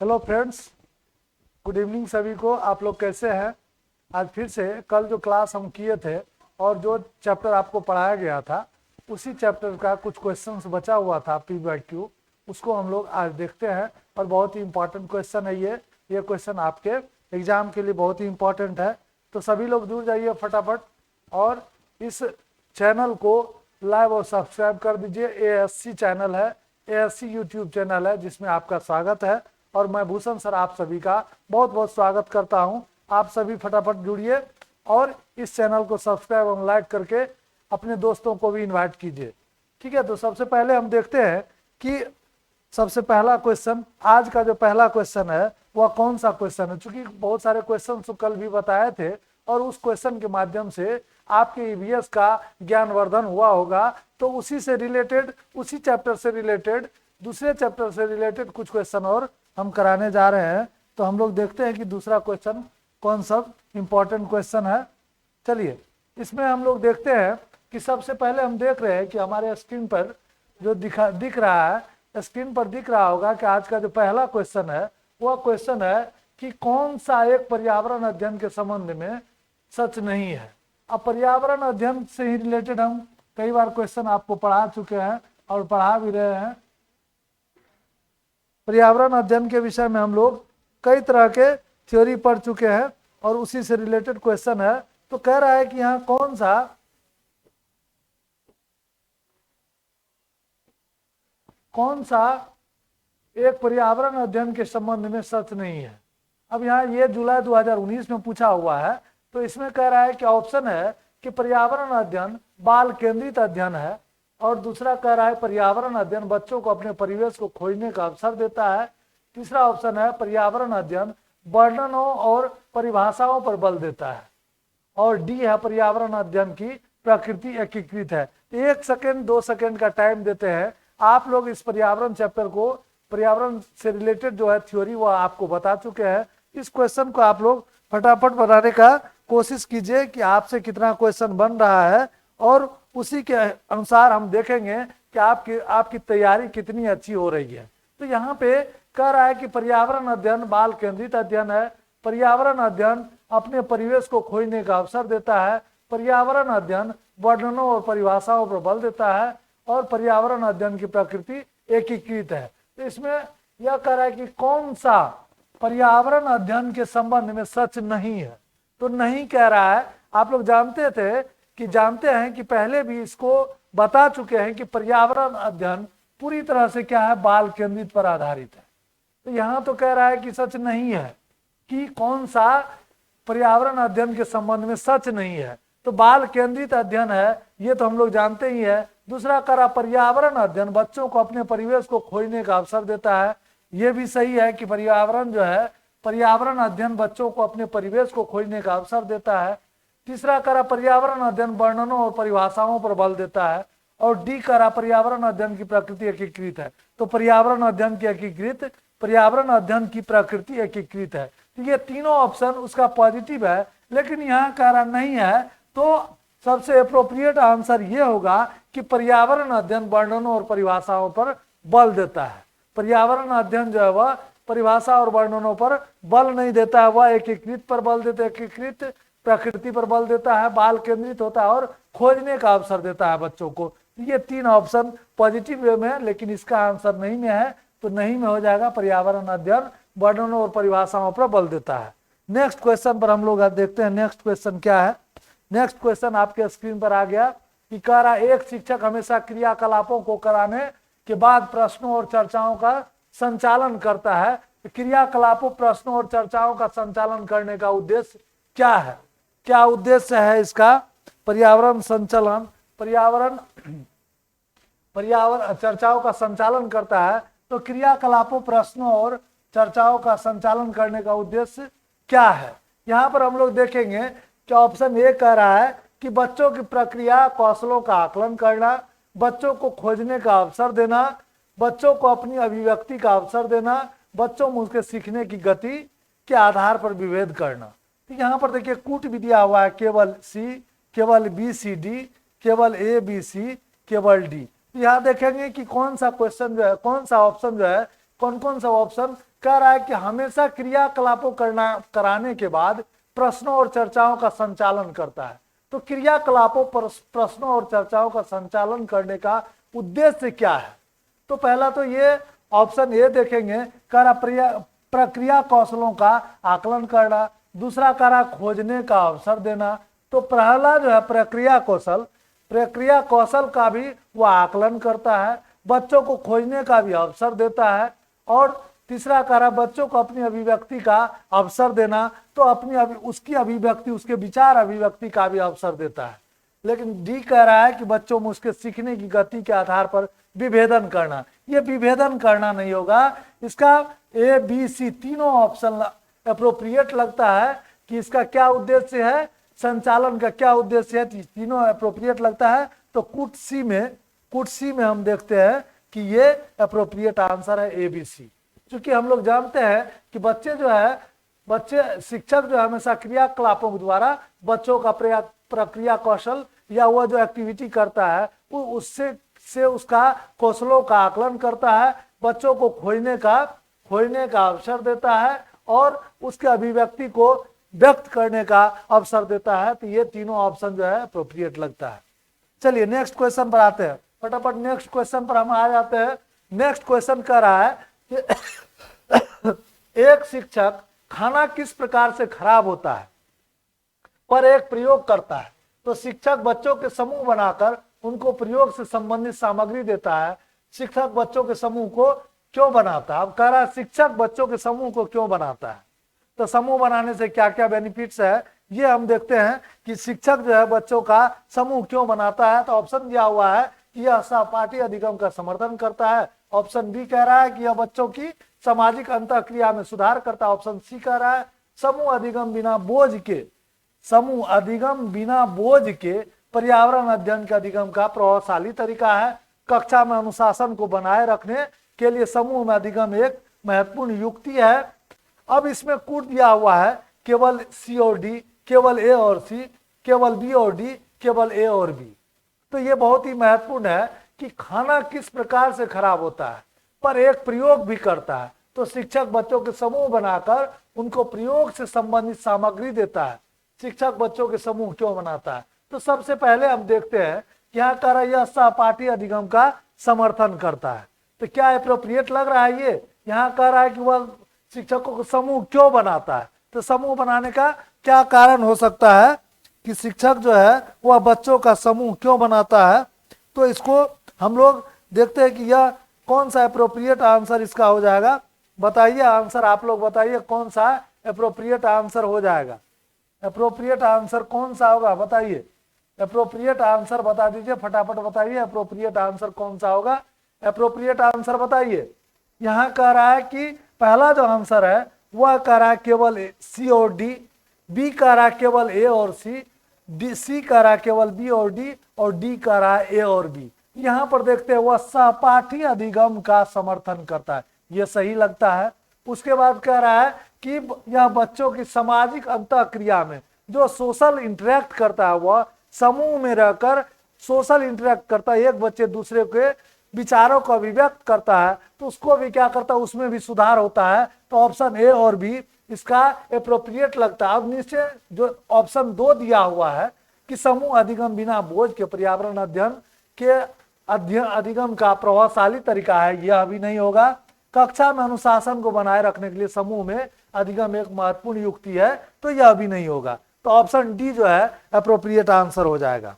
Hello friends, good evening सभी को। आप लोग कैसे हैं? आज फिर से कल जो क्लास हम किए थे और जो चैप्टर आपको पढ़ाया गया था उसी चैप्टर का कुछ क्वेश्चंस बचा हुआ था PYQ, उसको हम लोग आज देखते हैं। और बहुत ही इंपॉर्टेंट क्वेश्चन है ये क्वेश्चन आपके एग्जाम के लिए बहुत ही इंपॉर्टेंट है। तो सभी लोग जुड़ जाइए फटाफट और इस चैनल को लाइव और सब्सक्राइब कर दीजिए। ASC चैनल है, ASC यूट्यूब चैनल है जिसमें आपका स्वागत है और मैं भूषण सर आप सभी का बहुत बहुत स्वागत करता हूं। आप सभी फटाफट जुड़िए और इस चैनल को सब्सक्राइब और लाइक करके अपने दोस्तों को भी इनवाइट कीजिए। ठीक है, तो सबसे पहले हम देखते हैं कि सबसे पहला क्वेश्चन, आज का जो पहला क्वेश्चन है वह कौन सा क्वेश्चन है। चूंकि बहुत सारे क्वेश्चन तो कल भी बताए थे और उस क्वेश्चन के माध्यम से आपके EVS का ज्ञानवर्धन हुआ होगा, तो उसी से रिलेटेड, उसी चैप्टर से रिलेटेड, दूसरे चैप्टर से रिलेटेड कुछ क्वेश्चन और हम कराने जा रहे हैं। तो हम लोग देखते हैं कि दूसरा क्वेश्चन कौन सा इंपॉर्टेंट क्वेश्चन है। चलिए, इसमें हम लोग देखते हैं कि सबसे पहले हम देख रहे हैं कि हमारे स्क्रीन पर जो दिख रहा है, स्क्रीन पर दिख रहा होगा कि आज का जो पहला क्वेश्चन है वह क्वेश्चन है कि कौन सा एक पर्यावरण अध्ययन के संबंध में सच नहीं है। अब पर्यावरण अध्ययन से ही रिलेटेड हम कई बार क्वेश्चन आपको पढ़ा चुके हैं और पढ़ा भी रहे हैं। पर्यावरण अध्ययन के विषय में हम लोग कई तरह के थ्योरी पढ़ चुके हैं और उसी से रिलेटेड क्वेश्चन है। तो कह रहा है कि यहाँ कौन सा एक पर्यावरण अध्ययन के संबंध में सच नहीं है। अब यहाँ ये जुलाई 2019 में पूछा हुआ है, तो इसमें कह रहा है कि ऑप्शन है कि पर्यावरण अध्ययन बाल केंद्रित अध्ययन है, और दूसरा कह रहा है पर्यावरण अध्ययन बच्चों को अपने परिवेश को खोजने का अवसर देता है। तीसरा ऑप्शन है पर्यावरण अध्ययन वर्णनों और परिभाषाओं पर बल देता है, और डी है पर्यावरण अध्ययन की प्रकृति एकीकृत है। 1 सेकेंड 2 सेकेंड का टाइम देते हैं। आप लोग इस पर्यावरण चैप्टर को, पर्यावरण से रिलेटेड जो है थ्योरी वह आपको बता चुके हैं। इस क्वेश्चन को आप लोग फटाफट बनाने का कोशिश कीजिए कि आपसे कितना क्वेश्चन बन रहा है, और उसी के अनुसार हम देखेंगे कि आपकी तैयारी कितनी अच्छी हो रही है। तो यहाँ पे कह रहा है कि पर्यावरण अध्ययन बाल केंद्रित अध्ययन है, पर्यावरण अध्ययन अपने परिवेश को खोजने का अवसर देता है, पर्यावरण अध्ययन वर्णनों और परिभाषाओं पर बल देता है, और पर्यावरण अध्ययन की प्रकृति एकीकृत है। तो इसमें यह कह रहा है कि कौन सा पर्यावरण अध्ययन के संबंध में सच नहीं है। तो नहीं कह रहा है। आप लोग जानते हैं कि पहले भी इसको बता चुके हैं कि पर्यावरण अध्ययन पूरी तरह से क्या है, बाल केंद्रित पर आधारित है। तो यहाँ तो कह रहा है कि सच नहीं है कि कौन सा पर्यावरण अध्ययन के संबंध में सच नहीं है। तो बाल केंद्रित अध्ययन है, ये तो हम लोग जानते ही है। दूसरा कह रहा पर्यावरण अध्ययन बच्चों को अपने परिवेश को खोजने का अवसर देता है, ये भी सही है कि पर्यावरण अध्ययन बच्चों को अपने परिवेश को खोजने का अवसर देता है। तीसरा करा पर्यावरण अध्ययन वर्णनों और परिभाषाओं पर बल देता है, और डी करा पर्यावरण अध्ययन की प्रकृति एकीकृत है। तो पर्यावरण अध्ययन की प्रकृति एकीकृत है। तो ये तीनों ऑप्शन उसका पॉजिटिव है, लेकिन यहाँ कह रहा नहीं है। तो सबसे अप्रोप्रिएट आंसर ये होगा कि पर्यावरण अध्ययन वर्णनों और परिभाषाओं पर बल देता है। पर्यावरण अध्ययन जो है वह परिभाषा और वर्णनों पर बल नहीं देता है, वह एकीकृत पर बल देता है, एकीकृत प्रकृति पर बल देता है, बाल केंद्रित होता है और खोजने का अवसर देता है बच्चों को। ये 3 ऑप्शन पॉजिटिव वे में है, लेकिन इसका आंसर नहीं में है। तो नहीं में हो जाएगा पर्यावरण अध्ययन वर्णनों और परिभाषाओं पर बल देता है। नेक्स्ट क्वेश्चन पर हम लोग देखते हैं। नेक्स्ट क्वेश्चन क्या है? नेक्स्ट क्वेश्चन आपके स्क्रीन पर आ गया कि कह रहा एक शिक्षक हमेशा क्रियाकलापों को कराने के बाद प्रश्नों और चर्चाओं का संचालन करता है। क्रियाकलापों, प्रश्नों और चर्चाओं का संचालन करने का उद्देश्य क्या है? क्या उद्देश्य है इसका? पर्यावरण चर्चाओं का संचालन करता है। तो क्रियाकलापों, प्रश्नों और चर्चाओं का संचालन करने का उद्देश्य क्या है? यहाँ पर हम लोग देखेंगे कि ऑप्शन ए कह रहा है कि बच्चों की प्रक्रिया कौशलों का आकलन करना, बच्चों को खोजने का अवसर देना, बच्चों को अपनी अभिव्यक्ति का अवसर देना, बच्चों में उसके सीखने की गति के आधार पर विभेद करना। तो यहाँ पर देखिए कूट भी दिया हुआ है, केवल सी, केवल BCD, केवल ABC, केवल D। यहाँ देखेंगे कि कौन सा क्वेश्चन जो है, कौन सा ऑप्शन जो है कौन कौन सा ऑप्शन? कह रहा है कि हमेशा क्रियाकलापों कराने के बाद प्रश्नों और चर्चाओं का संचालन करता है। तो क्रियाकलापों पर प्रश्नों और चर्चाओं का संचालन करने का उद्देश्य क्या है? तो पहला तो ये ऑप्शन ए देखेंगे, कह रहा प्रक्रिया कौशलों का आकलन करना। दूसरा कह रहा खोजने का अवसर देना। तो पहला जो है प्रक्रिया कौशल का भी वह आकलन करता है, बच्चों को खोजने का भी अवसर देता है। और तीसरा कह रहा बच्चों को अपनी अभिव्यक्ति का अवसर देना, तो उसकी अभिव्यक्ति, उसके विचार अभिव्यक्ति का भी अवसर देता है। लेकिन डी कह रहा है कि बच्चों में उसके सीखने की गति के आधार पर विभेदन करना। ये विभेदन करना नहीं होगा। इसका ए बी सी तीनों ऑप्शन अप्रोप्रिएट लगता है कि इसका क्या उद्देश्य है, संचालन का क्या उद्देश्य है, तीनों अप्रोप्रिएट लगता है। तो कुट सी में हम देखते हैं कि ये अप्रोप्रिएट आंसर है ए बी सी। क्योंकि हम लोग जानते हैं कि शिक्षक जो है हमेशा क्रियाकलापों द्वारा बच्चों का प्रक्रिया कौशल या वह जो एक्टिविटी करता है वो उससे उसका कौशलों का आकलन करता है, बच्चों को खोजने का अवसर देता है और उसके अभिव्यक्ति को व्यक्त करने का अवसर देता है। तो ये तीनों ऑप्शन जो है अप्रोप्रिएट लगता है। चलिए नेक्स्ट क्वेश्चन पर आते हैं। फटाफट नेक्स्ट क्वेश्चन पर हम आ जाते हैं। नेक्स्ट क्वेश्चन कह रहा है कि एक शिक्षक खाना किस प्रकार से खराब होता है पर एक प्रयोग करता है। तो शिक्षक बच्चों के समूह बनाकर उनको प्रयोग से संबंधित सामग्री देता है। शिक्षक बच्चों के समूह को क्यों बनाता है? अब कह रहा है शिक्षक बच्चों के समूह को क्यों बनाता है। तो समूह बनाने से क्या क्या बेनिफिट्स है ये हम देखते हैं कि शिक्षक जो है बच्चों का समूह क्यों बनाता है। तो ऑप्शन दिया हुआ है कि यह सहपाठी अधिगम का समर्थन करता है। ऑप्शन बी कह रहा है कि यह बच्चों की सामाजिक अंतःक्रिया में सुधार करता है। ऑप्शन सी कह रहा है समूह अधिगम बिना बोझ के पर्यावरण अध्ययन के अधिगम का प्रभावशाली तरीका है। कक्षा में अनुशासन को बनाए रखने के लिए समूह में अधिगम एक महत्वपूर्ण युक्ति है। अब इसमें कूट दिया हुआ है केवल सी और डी, केवल ए और सी, केवल बी और डी, केवल ए और बी। तो ये बहुत ही महत्वपूर्ण है कि खाना किस प्रकार से खराब होता है पर एक प्रयोग भी करता है। तो शिक्षक बच्चों के समूह बनाकर उनको प्रयोग से संबंधित सामग्री देता है। शिक्षक बच्चों के समूह क्यों बनाता है? तो सबसे पहले हम देखते हैं यहाँ कह रहा है यह सहपाठी अधिगम का समर्थन करता है। तो क्या एप्रोप्रिएट लग रहा है ये? यहाँ कह रहा है कि वह शिक्षकों को समूह क्यों बनाता है। तो समूह बनाने का क्या कारण हो सकता है कि शिक्षक जो है वह बच्चों का समूह क्यों बनाता है? तो इसको हम लोग देखते हैं कि यह कौन सा एप्रोप्रिएट आंसर इसका हो जाएगा। बताइए आंसर, आप लोग बताइए कौन सा एप्रोप्रिएट आंसर हो जाएगा। एप्रोप्रिएट आंसर कौन सा होगा बताइए। एप्रोप्रिएट आंसर बता दीजिए, फटाफट बताइए एप्रोप्रिएट आंसर कौन सा होगा। एप्रोप्रिएट आंसर बताइए। यहाँ कह रहा है कि पहला जो आंसर है वह कह रहा है केवल सी और डी, बी कह रहा है केवल ए और सी, सी कह रहा है केवल बी और डी, और डी कह रहा है ए और बी। यहाँ पर देखते हैं वह सहपाठी अधिगम का समर्थन करता है, ये सही लगता है। उसके बाद कह रहा है कि यह बच्चों की सामाजिक अंतःक्रिया में जो सोशल इंटरेक्ट करता है, वह समूह में रहकर सोशल इंटरेक्ट करता है, एक बच्चे दूसरे के विचारों को अभिव्यक्त करता है, तो उसको भी क्या करता है, उसमें भी सुधार होता है। तो ऑप्शन ए और बी इसका एप्रोप्रिएट लगता है। अब नीचे जो ऑप्शन 2 दिया हुआ है कि समूह अधिगम बिना बोझ के पर्यावरण अध्ययन के अधिगम का प्रभावशाली तरीका है, यह भी नहीं होगा। कक्षा में अनुशासन को बनाए रखने के लिए समूह में अधिगम एक महत्वपूर्ण युक्ति है, तो यह भी नहीं होगा। तो ऑप्शन डी जो है एप्रोप्रिएट आंसर हो जाएगा।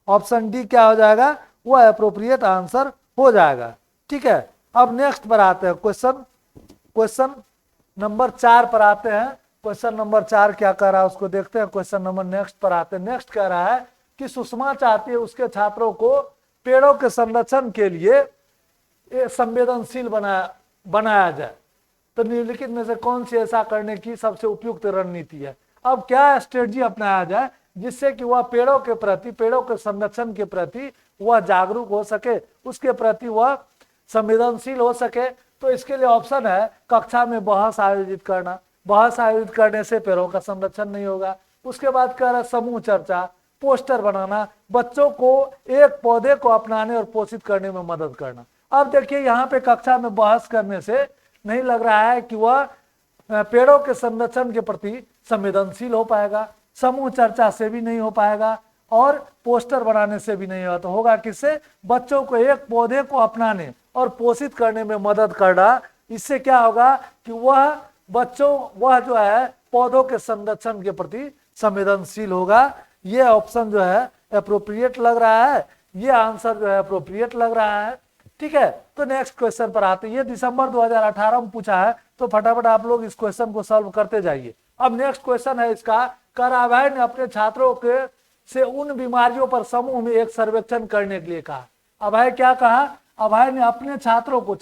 ऑप्शन डी क्या हो जाएगा, वह एप्रोप्रिएट आंसर हो जाएगा। ठीक है, अब नेक्स्ट पर आते हैं। क्वेश्चन नंबर 4 पर आते हैं। क्वेश्चन नंबर 4 क्या कह रहा है उसको देखते हैं। क्वेश्चन नंबर नेक्स्ट पर आते हैं। नेक्स्ट कह रहा है कि सुषमा चाहती है उसके छात्रों को पेड़ों के संरक्षण के लिए संवेदनशील बनाया जाए। तो निम्नलिखित में से कौन सी ऐसा करने की सबसे उपयुक्त रणनीति है। अब क्या स्ट्रेटजी अपनाया जाए जिससे कि वह पेड़ों के प्रति, पेड़ों के संरक्षण के प्रति वह जागरूक हो सके, उसके प्रति वह संवेदनशील हो सके। तो इसके लिए ऑप्शन है कक्षा में बहस आयोजित करना। बहस आयोजित करने से पेड़ों का संरक्षण नहीं होगा। उसके बाद कह रहा है समूह चर्चा, पोस्टर बनाना, बच्चों को एक पौधे को अपनाने और पोषित करने में मदद करना। अब देखिए यहाँ पे कक्षा में बहस करने से नहीं लग रहा है कि वह पेड़ों के संरक्षण के प्रति संवेदनशील हो पाएगा, समूह चर्चा से भी नहीं हो पाएगा और पोस्टर बनाने से भी नहीं होगा। तो होगा किससे? बच्चों को एक पौधे को अपनाने और पोषित करने में मदद करना। इससे क्या होगा कि वह जो है पौधों के संरक्षण के प्रति संवेदनशील होगा। ये ऑप्शन जो है एप्रोप्रिएट लग रहा है, ये आंसर जो है एप्रोप्रिएट लग रहा है। ठीक है, तो नेक्स्ट क्वेश्चन पर आते हैं। ये दिसंबर 2018 में पूछा है, तो फटाफट आप लोग इस क्वेश्चन को सॉल्व करते जाइए। अब नेक्स्ट क्वेश्चन है इसका, कर अभय ने अपने छात्रों के से उन बीमारियों पर समूह में एक सर्वेक्षण करने के लिए कहा। अभय क्या कहा? अभय ने अपने छात्रों को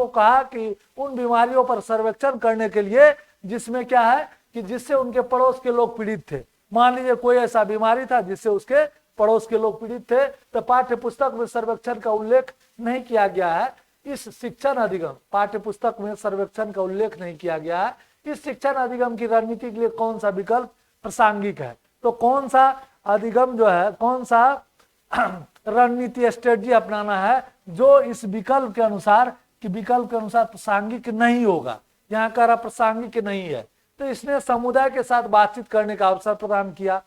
कहा कि उन बीमारियों पर सर्वेक्षण करने के लिए जिसमें क्या है कि जिससे उनके पड़ोस के लोग पीड़ित थे। मान लीजिए कोई ऐसा बीमारी था जिससे उसके पड़ोस के लोग पीड़ित थे, तो पाठ्य पुस्तक में सर्वेक्षण का उल्लेख नहीं किया गया है। इस शिक्षण अधिगम पाठ्य पुस्तक में सर्वेक्षण का उल्लेख नहीं किया गया है। इस शिक्षण अधिगम की रणनीति के लिए कौन सा विकल्प प्रासंगिक है? तो कौन सा अधिगम जो है, कौन सा रणनीति स्ट्रेटजी अपनाना है जो इस विकल्प के अनुसार प्रासंगिक नहीं होगा। यहाँ का प्रासंगिक नहीं है, तो इसने समुदाय के साथ बातचीत करने का अवसर प्रदान किया।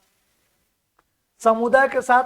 समुदाय के साथ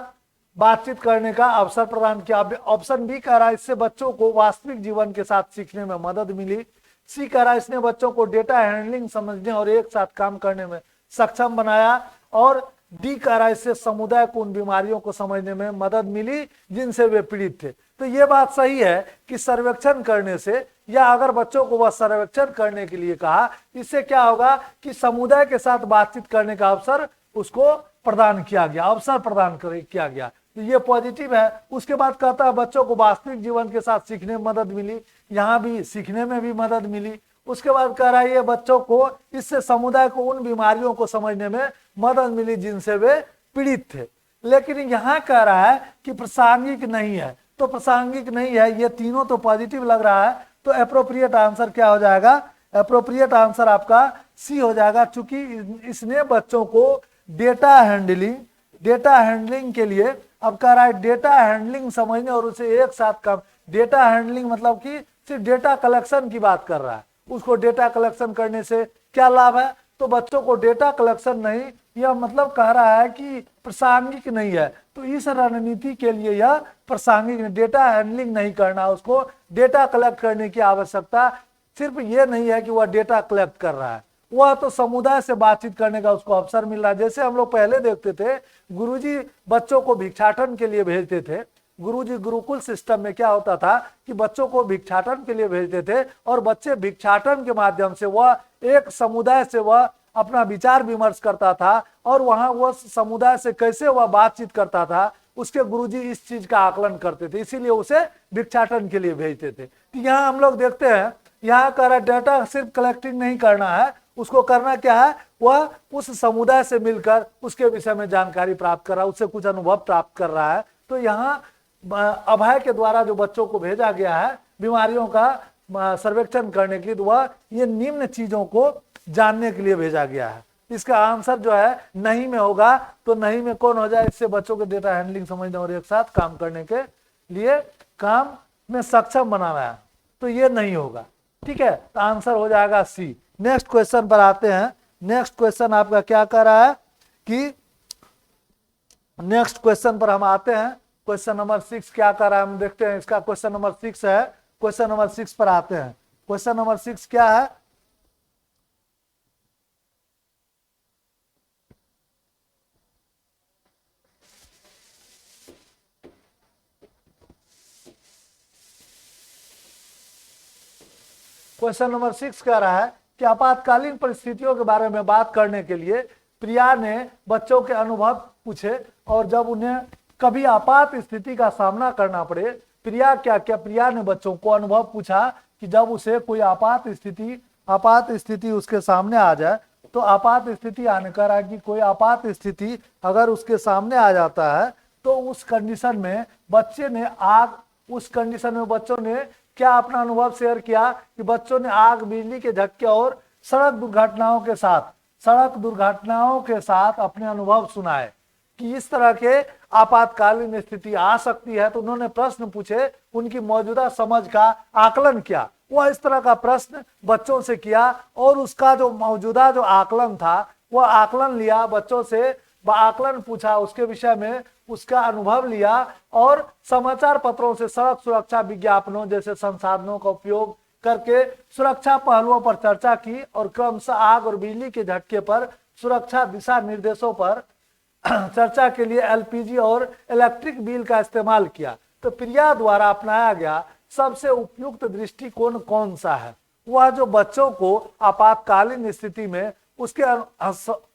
बातचीत करने का अवसर प्रदान किया। ऑप्शन बी कह रहा है इससे बच्चों को वास्तविक जीवन के साथ सीखने में मदद मिली। सी कह रहा है इसने बच्चों को डेटा हैंडलिंग समझने और एक साथ काम करने में सक्षम बनाया। और डी कह रहा है इससे समुदाय को उन बीमारियों को समझने में मदद मिली जिनसे वे पीड़ित थे। तो ये बात सही है कि सर्वेक्षण करने से, या अगर बच्चों को वह सर्वेक्षण करने के लिए कहा, इससे क्या होगा कि समुदाय के साथ बातचीत करने का अवसर उसको प्रदान किया गया, अवसर प्रदान किया गया। तो ये पॉजिटिव है। उसके बाद कहता है बच्चों को वास्तविक जीवन के साथ सीखने में मदद मिली, यहाँ भी सीखने में भी मदद मिली। उसके बाद कह रहा है ये बच्चों को, इससे समुदाय को उन बीमारियों को समझने में मदद मिली जिनसे वे पीड़ित थे। लेकिन यहाँ कह रहा है कि प्रासंगिक नहीं है, तो प्रासंगिक नहीं है, ये तीनों तो पॉजिटिव लग रहा है। तो एप्रोप्रिएट आंसर क्या हो जाएगा? एप्रोप्रिएट आंसर आपका सी हो जाएगा, क्योंकि इसने बच्चों को डेटा हैंडलिंग के लिए, अब कह रहा है डेटा हैंडलिंग समझने और उसे एक साथ काम। डेटा हैंडलिंग मतलब कि सिर्फ डेटा कलेक्शन की बात कर रहा है। उसको डेटा कलेक्शन करने से क्या लाभ है? तो बच्चों को डेटा कलेक्शन नहीं, यह मतलब कह रहा है कि प्रासंगिक नहीं है। तो इस रणनीति के लिए यह प्रासंगिक नहीं, डेटा हैंडलिंग नहीं करना, उसको डेटा कलेक्ट करने की आवश्यकता सिर्फ ये नहीं है कि वह डेटा कलेक्ट कर रहा है, वह तो समुदाय से बातचीत करने का उसको अवसर मिल रहा है। जैसे हम लोग पहले देखते थे, गुरुजी बच्चों को भिक्षाटन के लिए भेजते थे। गुरुजी गुरुकुल सिस्टम में क्या होता था कि बच्चों को भिक्षाटन के लिए भेजते थे और बच्चे भिक्षाटन के माध्यम से वह एक समुदाय से वह अपना विचार विमर्श करता था और वहां वह समुदाय से कैसे वह बातचीत करता था, उसके गुरुजी इस चीज का आकलन करते थे, इसीलिए उसे भिक्षाटन के लिए भेजते थे। तो यहाँ हम लोग देखते हैं, यहाँ कर डाटा सिर्फ कलेक्टिंग नहीं करना है, उसको करना क्या है, वह उस समुदाय से मिलकर उसके विषय में जानकारी प्राप्त कर रहा है, उससे कुछ अनुभव प्राप्त कर रहा है। तो यहाँ अभय के द्वारा जो बच्चों को भेजा गया है बीमारियों का सर्वेक्षण करने के लिए, तो वह ये निम्न चीजों को जानने के लिए भेजा गया है। इसका आंसर जो है नहीं में होगा। तो नहीं में कौन हो जाए? इससे बच्चों को डेटा हैंडलिंग समझने और एक साथ काम करने के लिए काम में सक्षम बनाना है, तो ये नहीं होगा। ठीक है, तो आंसर हो जाएगा सी। नेक्स्ट क्वेश्चन पर आते हैं। नेक्स्ट क्वेश्चन आपका क्या कर रहा है कि नेक्स्ट क्वेश्चन पर हम आते हैं। क्वेश्चन नंबर 6 क्या कर रहा है हम देखते हैं। इसका क्वेश्चन नंबर 6 है। क्वेश्चन नंबर 6 पर आते हैं। क्वेश्चन नंबर 6 क्या है? क्वेश्चन नंबर 6 कह रहा है कि आपातकालीन परिस्थितियों के बारे में बात करने के लिए प्रिया ने बच्चों के अनुभव पूछे और जब उन्हें कभी आपात स्थिति का सामना करना पड़े, प्रिया ने बच्चों को अनुभव पूछा कि जब उसे कोई आपात स्थिति उसके सामने आ जाए, तो आपात स्थिति आने का रहा कि कोई आपात स्थिति अगर उसके सामने आ जाता है तो उस कंडीशन में बच्चों ने क्या अपना अनुभव शेयर किया कि बच्चों ने आग, बिजली के झटके और सड़क दुर्घटनाओं के साथ अपने अनुभव सुनाए। कि इस तरह के आपातकालीन स्थिति आ सकती है, तो उन्होंने प्रश्न पूछे, उनकी मौजूदा समझ का आकलन किया। वह इस तरह का प्रश्न बच्चों से किया और उसका जो मौजूदा जो आकलन था वह आकलन लिया, बच्चों से आकलन पूछा, उसके विषय में उसका अनुभव लिया और समाचार पत्रों से सड़क सुरक्षा विज्ञापनों जैसे संसाधनों का उपयोग करके सुरक्षा पहलुओं पर चर्चा की और क्रमशः आग और बिजली के झटके पर सुरक्षा दिशा निर्देशों पर चर्चा के लिए एलपीजी और इलेक्ट्रिक बिल का इस्तेमाल किया। तो प्रिया द्वारा अपनाया गया सबसे उपयुक्त दृष्टिकोण कौन सा है? वह जो बच्चों को आपातकालीन स्थिति में उसके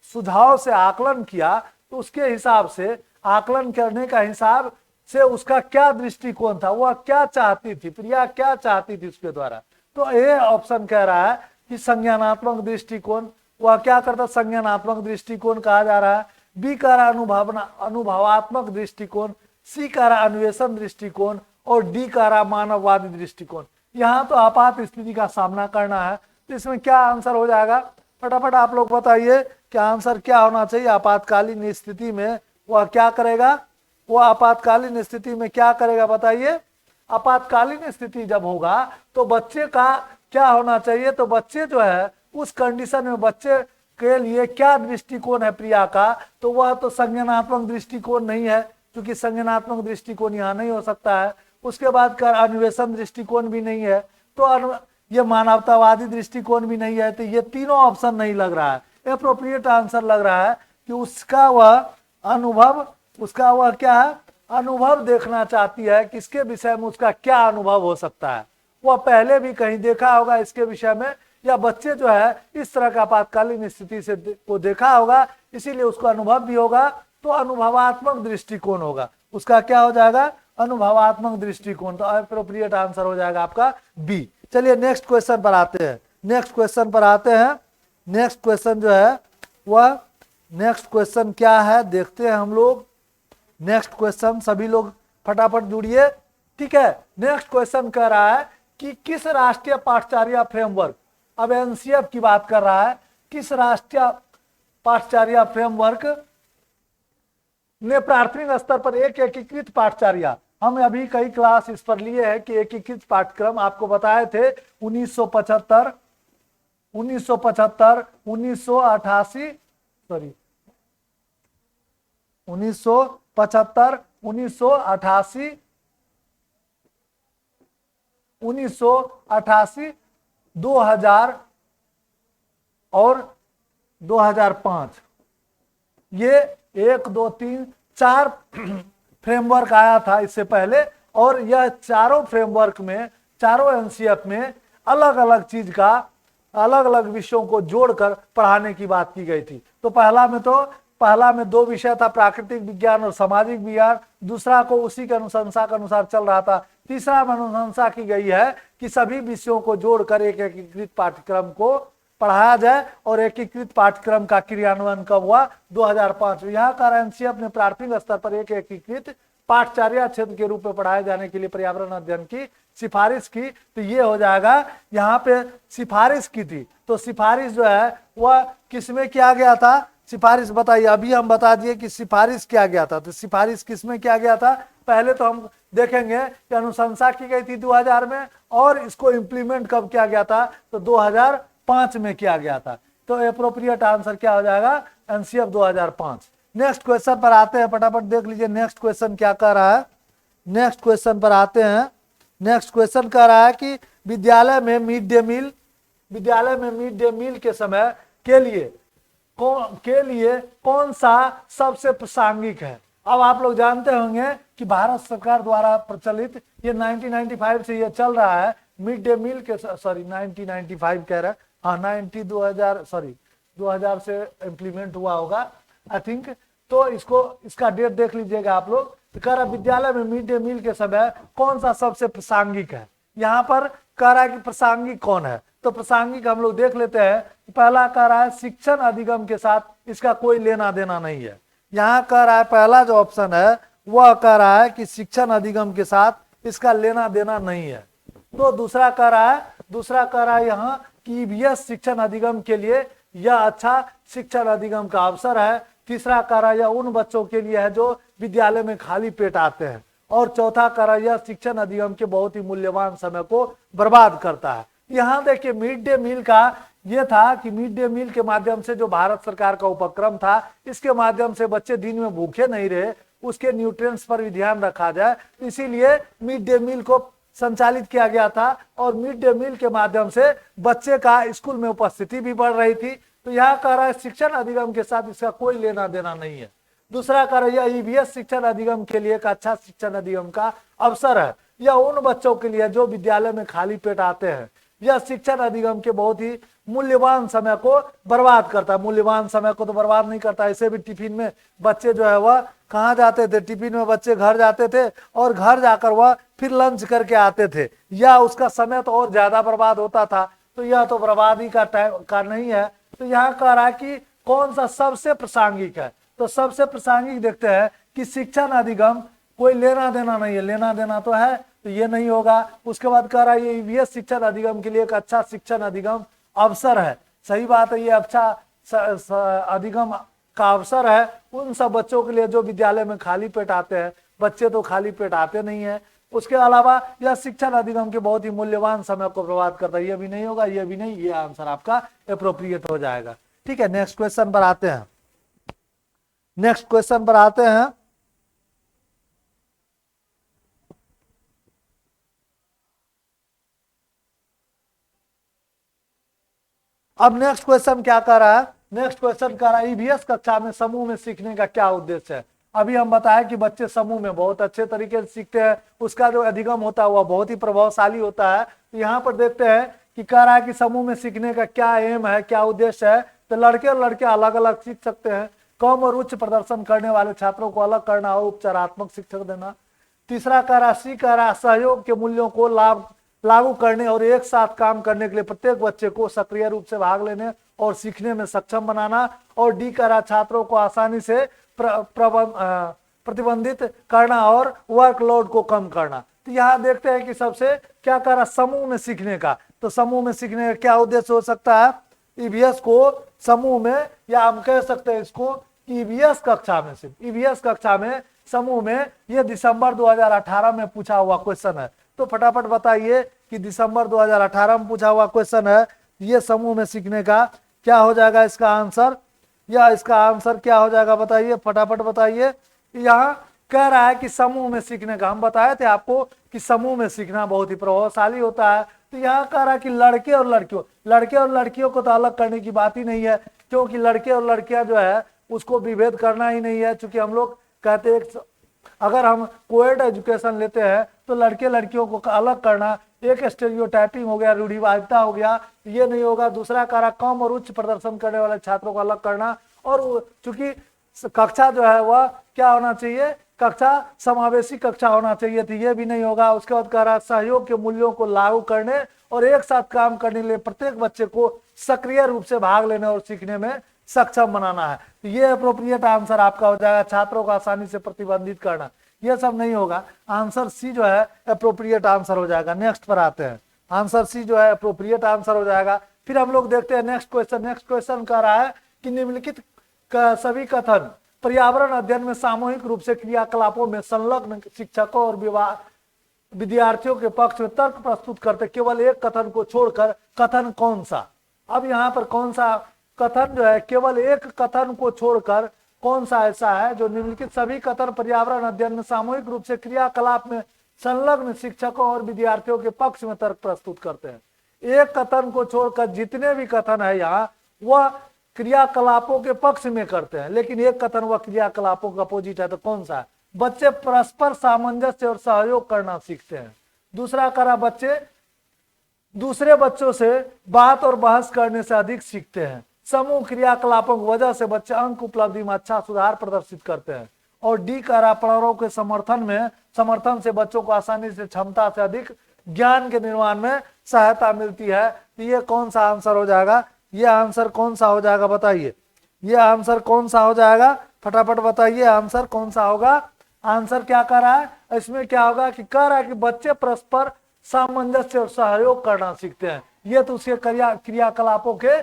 सुझाव से आकलन किया, तो उसके हिसाब से आकलन करने का हिसाब से उसका क्या दृष्टिकोण था, वह क्या चाहती थी, प्रिया क्या चाहती थी उसके द्वारा। तो ए ऑप्शन कह रहा है कि संज्ञानात्मक दृष्टिकोण, वह क्या करता, संज्ञानात्मक दृष्टिकोण कहा जा रहा है। बी कह रहा अनुभवात्मक दृष्टिकोण, सी कह रहा अन्वेषण दृष्टिकोण और डी कह रहा मानववादी दृष्टिकोण। यहाँ तो आपात स्थिति का सामना करना है, तो इसमें क्या आंसर हो जाएगा, फटाफट आप लोग बताइए क्या आंसर क्या होना चाहिए। आपातकालीन स्थिति में वह क्या करेगा, वह आपातकालीन स्थिति में क्या करेगा बताइए। आपातकालीन स्थिति जब होगा तो बच्चे का क्या होना चाहिए, तो बच्चे जो है उस कंडीशन में बच्चे के लिए क्या दृष्टिकोण है प्रिया का, तो वह तो संज्ञानात्मक दृष्टिकोण नहीं है, क्योंकि संज्ञानात्मक दृष्टिकोण यहाँ नहीं हो सकता है। उसके बाद का अन्वेषण दृष्टिकोण भी नहीं है, तो ये मानवतावादी दृष्टिकोण भी नहीं है, तो ये तीनों ऑप्शन नहीं लग रहा है। एप्रोप्रिएट आंसर लग रहा है कि उसका वह अनुभव, उसका वह क्या है, अनुभव देखना चाहती है कि इसके विषय में उसका क्या अनुभव हो सकता है। वह पहले भी कहीं देखा होगा इसके विषय में, या बच्चे जो है इस तरह का आपातकालीन स्थिति से को देखा होगा, इसीलिए उसको अनुभव भी होगा, तो अनुभवात्मक दृष्टिकोण होगा। उसका क्या हो जाएगा, अनुभवात्मक दृष्टिकोण। तो एप्रोप्रिएट आंसर हो जाएगा आपका बी। चलिए नेक्स्ट क्वेश्चन पर आते हैं। नेक्स्ट क्वेश्चन पर आते हैं। नेक्स्ट क्वेश्चन जो है वह, नेक्स्ट क्वेश्चन क्या है देखते हैं हम लोग। नेक्स्ट क्वेश्चन सभी लोग फटाफट जुड़िए, ठीक है। नेक्स्ट क्वेश्चन कह रहा है कि किस राष्ट्रीय पाठचर्या फ्रेमवर्क, अब एनसीएफ की बात कर रहा है, किस राष्ट्रीय पाठचर्या फ्रेमवर्क ने प्राथमिक स्तर पर एक एकीकृत पाठचर्या, हम अभी कई क्लास इस पर लिए हैं कि एकीकृत पाठ्यक्रम आपको बताए थे 1975, 1988, 1985, 1988, 1988, 2000 और 2005, ये 1, 2, 3, 4 फ्रेमवर्क आया था इससे पहले, और यह चारों फ्रेमवर्क में, चारों एनसीएफ में अलग अलग चीज का, अलग अलग विषयों को जोड़कर पढ़ाने की बात की गई थी। तो पहला में 2 विषय था, प्राकृतिक विज्ञान और सामाजिक विज्ञान, दूसरा को उसी के अनुशंसा के अनुसार चल रहा था। तीसरा में अनुशंसा की गई है कि सभी विषयों को जोड़कर एक एकीकृत पाठ्यक्रम को पढ़ाया जाए, और एकीकृत पाठ्यक्रम का क्रियान्वयन कब हुआ, 2005। यहाँ का एनसीएफ ने प्राथमिक स्तर पर एक एकीकृत पाठचर्या क्षेत्र के रूप में पढ़ाए जाने के लिए पर्यावरण अध्ययन की सिफारिश की। तो ये हो जाएगा, यहाँ पे सिफारिश की थी, तो सिफारिश जो है वह किसमें किया गया था, सिफारिश बताइए। अभी हम बता दिए कि सिफारिश किया गया था, तो सिफारिश किसमें किया गया था, पहले तो हम देखेंगे कि अनुशंसा की गई थी 2000 में, और इसको इम्प्लीमेंट कब किया गया था, तो 2005 में किया गया था। तो एप्रोप्रिएट आंसर क्या हो जाएगा, एनसीएफ 2005। नेक्स्ट क्वेश्चन पर आते हैं, फटाफट देख लीजिए नेक्स्ट क्वेश्चन क्या कह रहा है। नेक्स्ट क्वेश्चन पर आते हैं। नेक्स्ट क्वेश्चन कह रहा है कि विद्यालय में मिड डे मील के समय के लिए कौन सा सबसे प्रासंगिक है। अब आप लोग जानते होंगे कि भारत सरकार द्वारा प्रचलित, ये 1995 से ये चल रहा है, मिड डे मील के, 1995 कह रहा है, हाँ 2000 से इम्प्लीमेंट हुआ होगा आई थिंक। तो इसका डेट देख लीजिएगा आप लोग। तो कह रहा विद्यालय में मिड डे मील के समय कौन सा सबसे प्रासंगिक है। यहाँ पर कह रहा है कि प्रासंगिक कौन है, तो प्रासंगिक हम लोग देख लेते हैं। पहला कह रहा है शिक्षण अधिगम के साथ इसका कोई लेना देना नहीं है। यहाँ कह रहा है पहला जो ऑप्शन है वह कह रहा है कि शिक्षण अधिगम के साथ इसका लेना देना नहीं है। तो दूसरा कह रहा है यहाँ कि ईवीएस शिक्षण अधिगम के लिए यह अच्छा शिक्षण अधिगम का अवसर है, तीसरा कार्य यह उन बच्चों के लिए है जो विद्यालय में खाली पेट आते हैं, और चौथा कार्य यह शिक्षण अधिगम के बहुत ही मूल्यवान समय को बर्बाद करता है। यहाँ देखिए मिड डे मील का ये था कि मिड डे मील के माध्यम से जो भारत सरकार का उपक्रम था, इसके माध्यम से बच्चे दिन में भूखे नहीं रहे, उसके न्यूट्रिएंट्स पर भी ध्यान रखा जाए, इसीलिए मिड डे मील को संचालित किया गया था। और मिड डे मील के माध्यम से बच्चे का स्कूल में उपस्थिति भी बढ़ रही थी। तो यहाँ कह रहा है शिक्षण अधिगम के साथ इसका कोई लेना देना नहीं है। दूसरा कार्य यह ईवीएस शिक्षण अधिगम के लिए एक अच्छा शिक्षण अधिगम का अवसर है। यह उन बच्चों के लिए जो विद्यालय में खाली पेट आते हैं। यह शिक्षण अधिगम के बहुत ही मूल्यवान समय को बर्बाद करता है। मूल्यवान समय को तो बर्बाद नहीं करता, ऐसे भी टिफिन में बच्चे जो है वह कहाँ जाते थे, टिफिन में बच्चे घर जाते थे और घर जाकर वह फिर लंच करके आते थे, या उसका समय तो और ज्यादा बर्बाद होता था। तो यह तो बर्बादी का टाइम का नहीं है। तो यहाँ कह रहा है कि कौन सा सबसे प्रासंगिक है, तो सबसे प्रासंगिक देखते हैं कि शिक्षण अधिगम कोई लेना देना नहीं है, लेना देना तो है तो ये नहीं होगा। उसके बाद कह रहा है ये ईवीएस शिक्षण अधिगम के लिए एक अच्छा शिक्षण अधिगम अवसर है। सही बात है, ये अच्छा अधिगम का अवसर है उन सब बच्चों के लिए जो विद्यालय में खाली पेट आते हैं। बच्चे तो खाली पेट आते नहीं है। उसके अलावा यह शिक्षण अधिगम के बहुत ही मूल्यवान समय को बर्बाद करता है। ये भी नहीं होगा, ये भी नहीं, ये आंसर आपका एप्रोप्रिएट हो जाएगा। ठीक है, नेक्स्ट क्वेश्चन पर आते हैं। नेक्स्ट क्वेश्चन पर आते हैं। अब नेक्स्ट क्वेश्चन क्या कर रहा है, नेक्स्ट क्वेश्चन कर रहा है ईवीएस कक्षा में समूह में सीखने का क्या उद्देश्य है। अभी हम बताया कि बच्चे समूह में बहुत अच्छे तरीके से सीखते हैं, उसका जो अधिगम होता है वह बहुत ही प्रभावशाली होता है। तो यहाँ पर देखते हैं कि कह रहा है कि समूह में सीखने का क्या एम है, क्या उद्देश्य है। तो लड़के और लड़कियां अलग अलग सीख सकते हैं। कम और उच्च प्रदर्शन करने वाले छात्रों को अलग करना और उपचारात्मक शिक्षक देना। तीसरा कह रहा सहयोग के मूल्यों को लागू करने और एक साथ काम करने के लिए प्रत्येक बच्चे को सक्रिय रूप से भाग लेने और सीखने में सक्षम बनाना। और डी कह रहा छात्रों को आसानी से प्रतिबंधित करना और वर्कलोड को कम करना। तो यहाँ देखते हैं कि सबसे क्या कह रहा समूह में सीखने का। तो समूह में सीखने का क्या उद्देश्य हो सकता है, ईवीएस को समूह में, या हम कह सकते हैं इसको ईवीएस कक्षा में, सिर्फ ईवीएस कक्षा में समूह में। यह दिसंबर 2018 में पूछा हुआ क्वेश्चन है। तो फटाफट बताइए कि दिसंबर 2018 में पूछा हुआ क्वेश्चन है, ये समूह में सीखने का क्या हो जाएगा इसका आंसर, या इसका आंसर क्या हो जाएगा बताइए, फटाफट बताइए। यहाँ कह रहा है कि समूह में सीखने का, हम बताए थे आपको कि समूह में सीखना बहुत ही प्रभावशाली होता है। तो यहाँ कह रहा है कि लड़के और लड़कियों को तो अलग करने की बात ही नहीं है, क्योंकि लड़के और लड़कियां जो है उसको विभेद करना ही नहीं है। चूंकि हम लोग कहते हैं अगर हम कोएड एजुकेशन लेते हैं तो लड़के लड़कियों को अलग करना एक स्टेरियोटाइपिंग हो गया, रूढ़िवादिता हो गया, ये नहीं होगा। दूसरा कार्य कम और उच्च प्रदर्शन करने वाले छात्रों को अलग करना। और चूंकि कक्षा जो है वह क्या होना चाहिए, कक्षा समावेशी कक्षा होना चाहिए थी, ये भी नहीं होगा। उसके बाद कह रहा है सहयोग के मूल्यों को लागू करने और एक साथ काम करने के लिए प्रत्येक बच्चे को सक्रिय रूप से भाग लेने और सीखने में सक्षम बनाना है। तो ये अप्रोप्रिएट आंसर आपका हो जाएगा, छात्रों को आसानी से प्रतिबंधित करना। ये सब नहीं होगा, आंसर सी जो है अप्रोप्रिएट आंसर हो जाएगा। नेक्स्ट पर आते हैं, आंसर सी जो है अप्रोप्रिएट आंसर हो जाएगा। फिर हम लोग देखते हैं नेक्स्ट क्वेश्चन। नेक्स्ट क्वेश्चन कह रहा है कि निम्नलिखित सभी कथन पर्यावरण अध्ययन में सामूहिक रूप से क्रियाकलापों में संलग्न शिक्षकों और विद्यार्थियों के पक्ष में तर्क प्रस्तुत करते केवल एक कथन को छोड़कर कथन कौन सा। अब यहाँ पर कौन सा कथन जो है, केवल एक कथन को छोड़कर कौन सा ऐसा है जो निम्नलिखित सभी कथन पर्यावरण अध्ययन में सामूहिक रूप से क्रियाकलाप में संलग्न शिक्षकों और विद्यार्थियों के पक्ष में तर्क प्रस्तुत करते हैं। एक कथन को छोड़कर जितने भी कथन है यहाँ वह क्रियाकलापों के पक्ष में करते हैं, लेकिन एक कथन वह क्रियाकलापों का अपोजिट है। तो कौन सा है, बच्चे परस्पर सामंजस्य और सहयोग करना सीखते हैं। दूसरा करा बच्चे दूसरे बच्चों से बात और बहस करने से अधिक सीखते हैं। समूह क्रियाकलापों की वजह से बच्चे अंक उपलब्धि में अच्छा सुधार प्रदर्शित करते हैं। और डी करा पढ़ाओ के समर्थन से बच्चों को आसानी से क्षमता से अधिक ज्ञान के निर्माण में सहायता मिलती है। तो ये कौन सा आंसर हो जाएगा, ये आंसर कौन सा हो जाएगा बताइए, ये आंसर कौन सा हो जाएगा, फटाफट बताइए आंसर कौन सा होगा। आंसर क्या कर रहा है इसमें, क्या होगा कि कह रहा है कि बच्चे परस्पर सामंजस्य और सहयोग करना सीखते हैं। ये तो उसके क्रियाकलापों के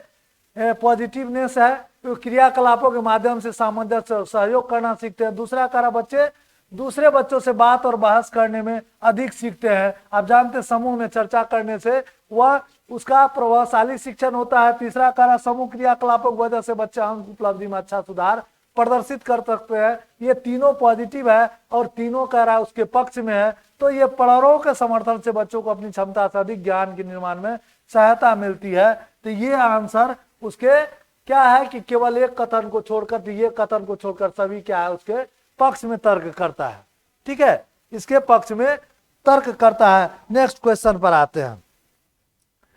पॉजिटिवनेस है, तो क्रियाकलापों के माध्यम से सामंजस्य और सहयोग करना सीखते हैं। दूसरा कार्य, बच्चे दूसरे बच्चों से बात और बहस करने में अधिक सीखते हैं। आप जानते हैं समूह में चर्चा करने से वह उसका प्रभावशाली शिक्षण होता है। तीसरा कार्य, समूह क्रियाकलापों की वजह से बच्चे अंक उपलब्धि में अच्छा सुधार प्रदर्शित कर सकते हैं। ये तीनों पॉजिटिव है और तीनों कह रहा है उसके पक्ष में है। तो ये पढ़ारों के समर्थन से बच्चों को अपनी क्षमता से अधिक ज्ञान के निर्माण में सहायता मिलती है। तो ये आंसर उसके क्या है कि केवल एक कथन को छोड़कर, तो ये कथन को छोड़कर सभी क्या है उसके पक्ष में तर्क करता है। ठीक है, इसके पक्ष में तर्क करता है। नेक्स्ट क्वेश्चन पर आते हैं।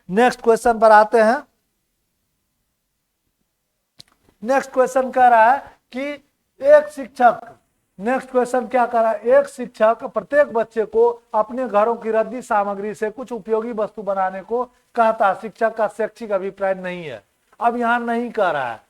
नेक्स्ट क्वेश्चन कह रहा है कि एक शिक्षक, नेक्स्ट क्वेश्चन क्या कर रहा है, एक शिक्षक प्रत्येक बच्चे को अपने घरों की रद्दी सामग्री से कुछ उपयोगी वस्तु बनाने को कहता। शिक्षक का शैक्षिक अभिप्राय नहीं है। अब यहाँ नहीं कह रहा है,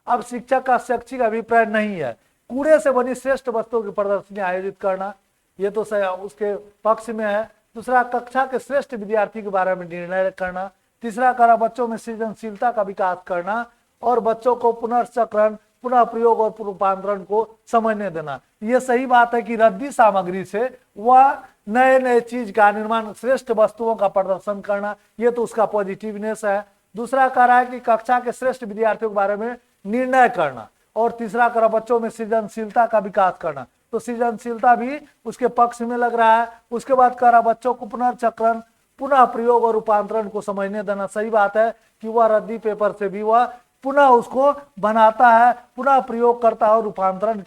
अब शिक्षक का शैक्षिक अभिप्राय नहीं है। कूड़े से बनी श्रेष्ठ वस्तुओं की प्रदर्शनी आयोजित करना, ये तो उसके पक्ष में है। दूसरा, कक्षा के श्रेष्ठ विद्यार्थी के बारे में निर्णय करना। तीसरा करा, बच्चों में सृजनशीलता का विकास करना और बच्चों को पुनर्चक्रण, पुनः प्रयोग और रूपांतरण को समझने देना। ये सही बात है कि रद्दी सामग्री से वह नए नए चीज का निर्माण, श्रेष्ठ वस्तुओं का प्रदर्शन करना, ये तो उसका पॉजिटिवनेस है। दूसरा कह रहा है कि कक्षा के श्रेष्ठ विद्यार्थियों के बारे में निर्णय करना। और तीसरा करा, बच्चों में सृजनशीलता का विकास करना, तो सृजनशीलता भी उसके पक्ष में लग रहा है। उसके बाद कह रहा, बच्चों को पुनर्चक्रण, पुनः प्रयोग और रूपांतरण को समझने देना। सही बात है कि वह रद्दी पेपर से भी वह पुनः उसको बनाता है, पुनः प्रयोग करता है और रूपांतरण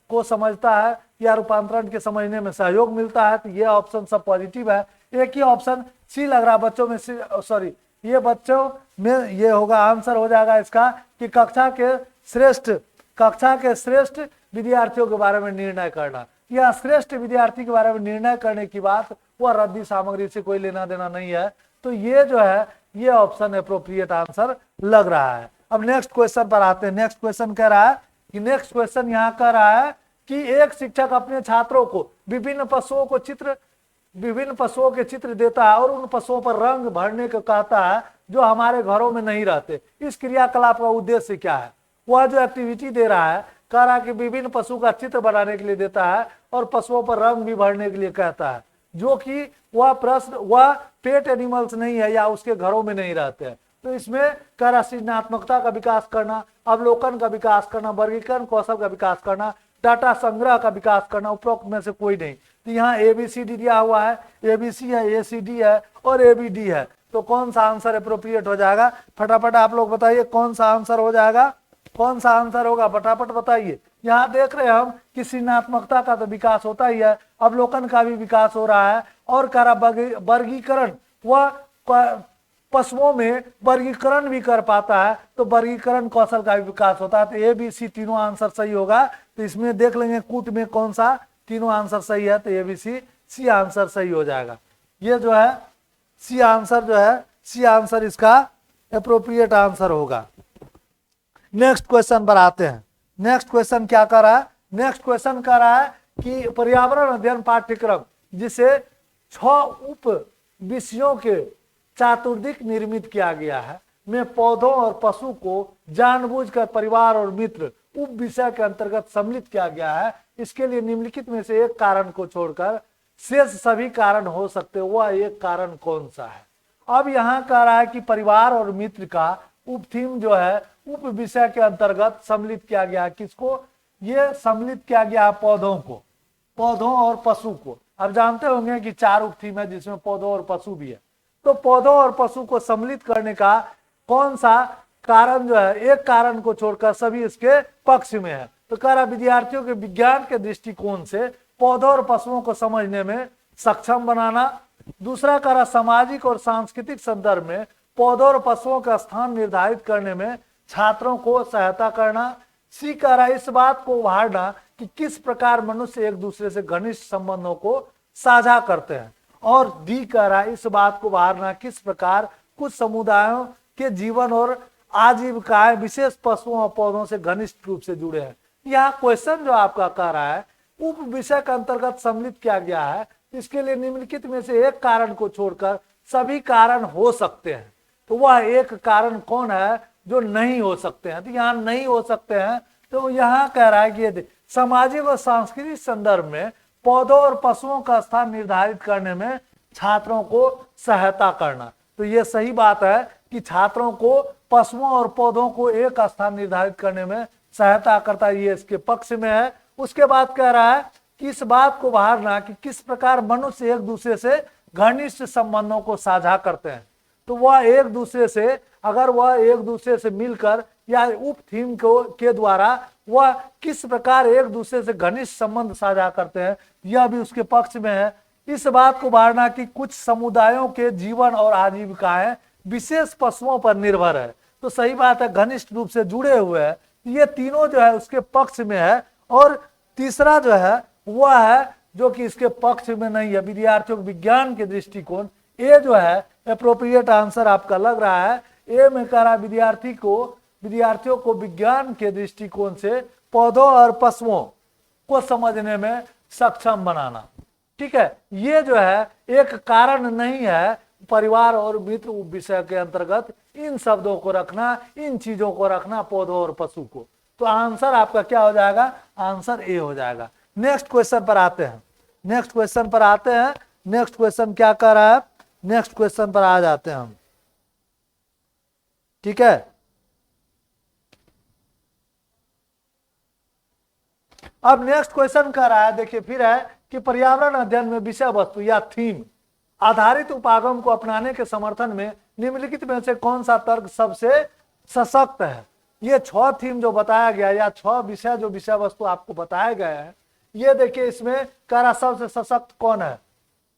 को समझता है या रूपांतरण के समझने में सहयोग मिलता है। तो ये ऑप्शन सब पॉजिटिव है। एक ही ऑप्शन सी लग रहा है, बच्चों में सॉरी, ये बच्चों में ये होगा, आंसर हो जाएगा इसका कि कक्षा के श्रेष्ठ विद्यार्थियों के बारे में निर्णय करना। यह श्रेष्ठ विद्यार्थी के बारे में निर्णय करने की बात वह रद्दी सामग्री से कोई लेना देना नहीं है। तो ये जो है ये ऑप्शन अप्रोप्रिएट आंसर लग रहा है। अब नेक्स्ट क्वेश्चन पर आते हैं। नेक्स्ट क्वेश्चन कह रहा है कि नेक्स्ट क्वेश्चन यहाँ कह रहा है कि एक शिक्षक अपने छात्रों को विभिन्न पशुओं के चित्र देता है और उन पशुओं पर रंग भरने को कहता है जो हमारे घरों में नहीं रहते। इस क्रियाकलाप का उद्देश्य क्या है? वह जो एक्टिविटी दे रहा है, कह रहा है कि विभिन्न पशु का चित्र बनाने के लिए देता है और पशुओं पर रंग भी भरने के लिए कहता है, जो कि वह पेट एनिमल्स नहीं है या उसके घरों में नहीं रहते हैं। तो इसमें कह रहा सृजनात्मकता का विकास करना, अवलोकन का विकास करना, वर्गीकरण कौशल का विकास करना, डाटा संग्रह का विकास करना, उपरोक्त में से कोई नहीं। तो यहाँ ABCD दिया हुआ है, ABC है, ACD है और ABD है। तो कौन सा आंसर अप्रोप्रिएट हो जाएगा? फटाफट आप लोग बताइए कौन सा आंसर हो जाएगा, कौन सा आंसर होगा, फटाफट बताइए। यहाँ देख रहे हैं हम कि सृजनात्मकता का तो विकास होता ही है, अवलोकन का भी विकास हो रहा है और करा वर्गीकरण, वह पशुओं में वर्गीकरण भी कर पाता है, तो वर्गीकरण कौशल का भी विकास होता है। तो ABC तीनों आंसर सही होगा। तो इसमें देख लेंगे कूट में कौन सा तीनों आंसर सही है, तो ABC आंसर सही हो जाएगा। ये जो है सी आंसर इसका अप्रोप्रिएट आंसर होगा। नेक्स्ट क्वेश्चन पर आते हैं। नेक्स्ट क्वेश्चन क्या कर रहा है? नेक्स्ट क्वेश्चन कर रहा है कि पर्यावरण अध्ययन पाठ्यक्रम जिसे 6 उप विषयों के चातुर्दिक निर्मित किया गया है, में पौधों और पशु को जानबूझकर परिवार और मित्र उप विषय के अंतर्गत सम्मिलित किया गया है। इसके लिए निम्नलिखित में से एक कारण को छोड़कर शेष सभी कारण हो सकते, वह एक कारण कौन सा है? अब यहाँ कह रहा है कि परिवार और मित्र का उप थीम जो है उप विषय के अंतर्गत सम्मिलित किया गया। किसको? ये सम्मिलित किया गया पौधों को, पौधों और पशु को। अब जानते होंगे कि 4 उप थीम है जिसमें पौधों और पशु भी है। तो पौधों और पशु को सम्मिलित करने का कौन सा कारण जो है, एक कारण को छोड़कर सभी इसके पक्ष में है। तो कह रहा विद्यार्थियों के विज्ञान के दृष्टिकोण से पौधों और पशुओं को समझने में सक्षम बनाना। दूसरा कह रहा सामाजिक और सांस्कृतिक संदर्भ में पौधों और पशुओं का स्थान निर्धारित करने में छात्रों को सहायता करना। सी कह रहा इस बात को उभारना कि किस प्रकार मनुष्य एक दूसरे से घनिष्ठ संबंधों को साझा करते हैं। और डी कह रहा इस बात को उभारना किस प्रकार कुछ समुदायों के जीवन और आजीविकाएं विशेष पशुओं और पौधों से घनिष्ठ रूप से जुड़े हैं। यहाँ क्वेश्चन जो आपका कह रहा है उप विषय के अंतर्गत सम्मिलित किया गया है, इसके लिए निम्नलिखित में से एक कारण को छोड़कर सभी कारण हो सकते हैं। तो वह एक कारण कौन है? जो नहीं हो सकते हैं। तो यहाँ नहीं हो सकते हैं, तो यहाँ कह रहा है कि ये सामाजिक व सांस्कृतिक संदर्भ में पौधों और पशुओं का स्थान निर्धारित करने में छात्रों को सहायता करना। तो ये सही बात है कि छात्रों को पशुओं और पौधों को एक स्थान निर्धारित करने में सहायता करता है, ये इसके पक्ष में है। उसके बाद कह रहा है कि इस बात को बहारना कि किस प्रकार मनुष्य एक दूसरे से घनिष्ठ संबंधों को साझा करते हैं। तो वह एक दूसरे से, अगर वह एक दूसरे से मिलकर या उप थीम के द्वारा वह किस प्रकार एक दूसरे से घनिष्ठ संबंध साझा करते हैं, यह भी उसके पक्ष में है। इस बात को बहारना कि कुछ समुदायों के जीवन और आजीविकाएं विशेष पशुओं पर निर्भर है। तो सही बात है, घनिष्ठ रूप से जुड़े हुए हैं। ये तीनों जो है उसके पक्ष में है। और तीसरा जो है वह है जो कि इसके पक्ष में नहीं है, विद्यार्थियों के विज्ञान के दृष्टिकोण। ये जो है एप्रोप्रिएट आंसर आपका लग रहा है। ए में कह रहा विद्यार्थियों को विज्ञान के दृष्टिकोण से पौधों और पशुओं को समझने में सक्षम बनाना। ठीक है, ये जो है एक कारण नहीं है परिवार और मित्र विषय के अंतर्गत इन शब्दों को रखना, इन चीजों को रखना, पौधों और पशु को। तो आंसर आपका क्या हो जाएगा? आंसर ए हो जाएगा। नेक्स्ट क्वेश्चन पर आते हैं। नेक्स्ट क्वेश्चन क्या कर रहा है? नेक्स्ट क्वेश्चन पर आ जाते हैं हम। ठीक है, अब नेक्स्ट क्वेश्चन कर रहा है, देखिए फिर है कि पर्यावरण अध्ययन में विषय वस्तु या थीम आधारित उपागम को अपनाने के समर्थन में निम्नलिखित में से कौन सा तर्क सबसे सशक्त है? ये 6 थीम जो बताया गया या 6 विषय जो विषय वस्तु आपको बताए गए हैं, ये देखिए इसमें कह रहा सबसे सशक्त कौन है,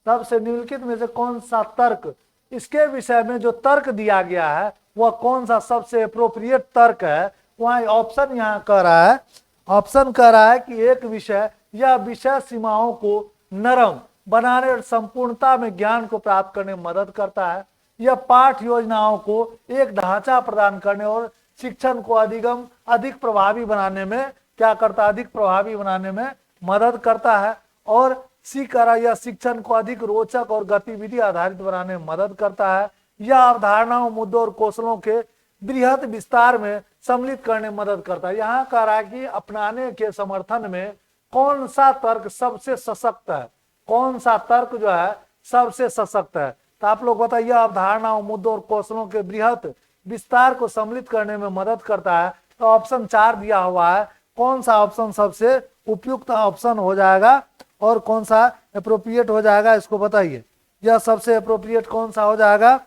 सबसे निम्नलिखित में से कौन सा तर्क, इसके विषय में जो तर्क दिया गया है वह कौन सा सबसे अप्रोप्रिएट तर्क है। वहां ऑप्शन यहाँ कह रहा है, ऑप्शन कह रहा है कि एक विषय या विषय सीमाओं को नरम बनाने और संपूर्णता में ज्ञान को प्राप्त करने में मदद करता है। यह पाठ योजनाओं को एक ढांचा प्रदान करने और शिक्षण को अधिक प्रभावी बनाने में क्या करता है? अधिक प्रभावी बनाने में मदद करता है। और यह शिक्षण को अधिक रोचक और गतिविधि आधारित बनाने में मदद करता है। यह अवधारणाओं, मुद्दों और कौशलों के बृहद विस्तार में सम्मिलित करने में मदद करता है। यहाँ कह रहा है कि अपनाने के समर्थन में कौन सा तर्क सबसे सशक्त है, कौन सा तर्क जो है सबसे सशक्त है। तो आप लोग बताइए, अवधारणाओं, मुद्दों और कौशलों के बृहद विस्तार को सम्मिलित करने में मदद करता है। तो ऑप्शन 4 दिया हुआ है, कौन सा ऑप्शन सबसे उपयुक्त ऑप्शन हो जाएगा और कौन सा एप्रोप्रिएट हो जाएगा, इसको बताइए। यह सबसे एप्रोप्रिएट कौन सा हो जाएगा?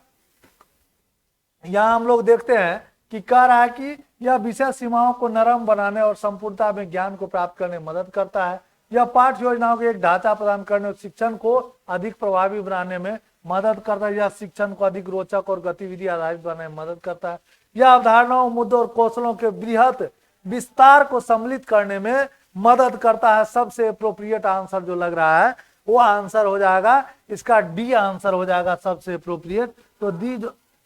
यहाँ हम लोग देखते हैं कि कह रहा है कि यह विषय सीमाओं को नरम बनाने और संपूर्णता में ज्ञान को प्राप्त करने में मदद करता है। यह पाठ योजनाओं के एक ढांचा प्रदान करने और शिक्षण को अधिक प्रभावी बनाने में मदद करता है। यह शिक्षण को अधिक रोचक और गतिविधि आधारित बनाने में मदद करता है। यह अवधारणाओं, मुद्दों और कौशलों के बृहद विस्तार को सम्मिलित करने में मदद करता है। सबसे अप्रोप्रिएट आंसर जो लग रहा है वो आंसर हो जाएगा इसका डी आंसर हो जाएगा सबसे अप्रोप्रिएट। तो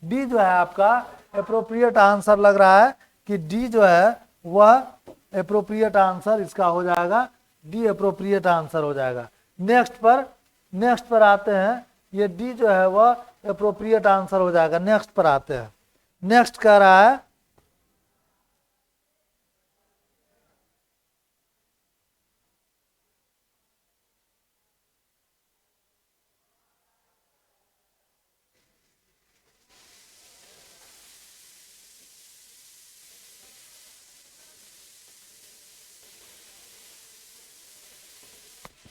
डी जो है आपका अप्रोप्रिएट आंसर लग रहा है कि डी जो है वह अप्रोप्रिएट आंसर इसका हो जाएगा, डी अप्रोप्रिएट आंसर हो जाएगा। नेक्स्ट पर आते हैं, ये डी जो है वह अप्रोप्रिएट आंसर हो जाएगा। नेक्स्ट पर आते हैं। नेक्स्ट कह रहा है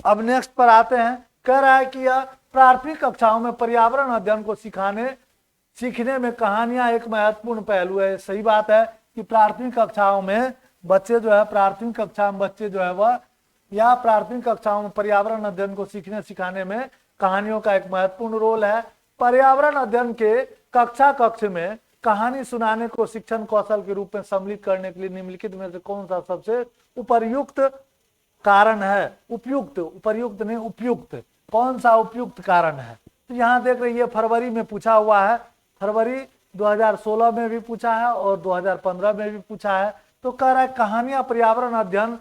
अब नेक्स्ट पर आते हैं। कह रहा है कि यह प्राथमिक कक्षाओं में पर्यावरण अध्ययन को सीखने में कहानियां एक महत्वपूर्ण पहलू है। सही बात है कि प्राथमिक कक्षाओं में बच्चे जो है वह या प्राथमिक कक्षाओं में पर्यावरण अध्ययन को सीखने सिखाने में कहानियों का एक महत्वपूर्ण रोल है। पर्यावरण अध्ययन के कक्ष में कहानी सुनाने को शिक्षण कौशल के रूप में सम्मिलित करने के लिए निम्नलिखित में से कौन सा सबसे उपयुक्त कारण है? उपयुक्त कौन सा उपयुक्त कारण है? तो यहाँ देख रहे, ये फरवरी में पूछा हुआ है, फरवरी 2016 में भी पूछा है और 2015 में भी पूछा है। तो कह रहा है कहानियां पर्यावरण अध्ययन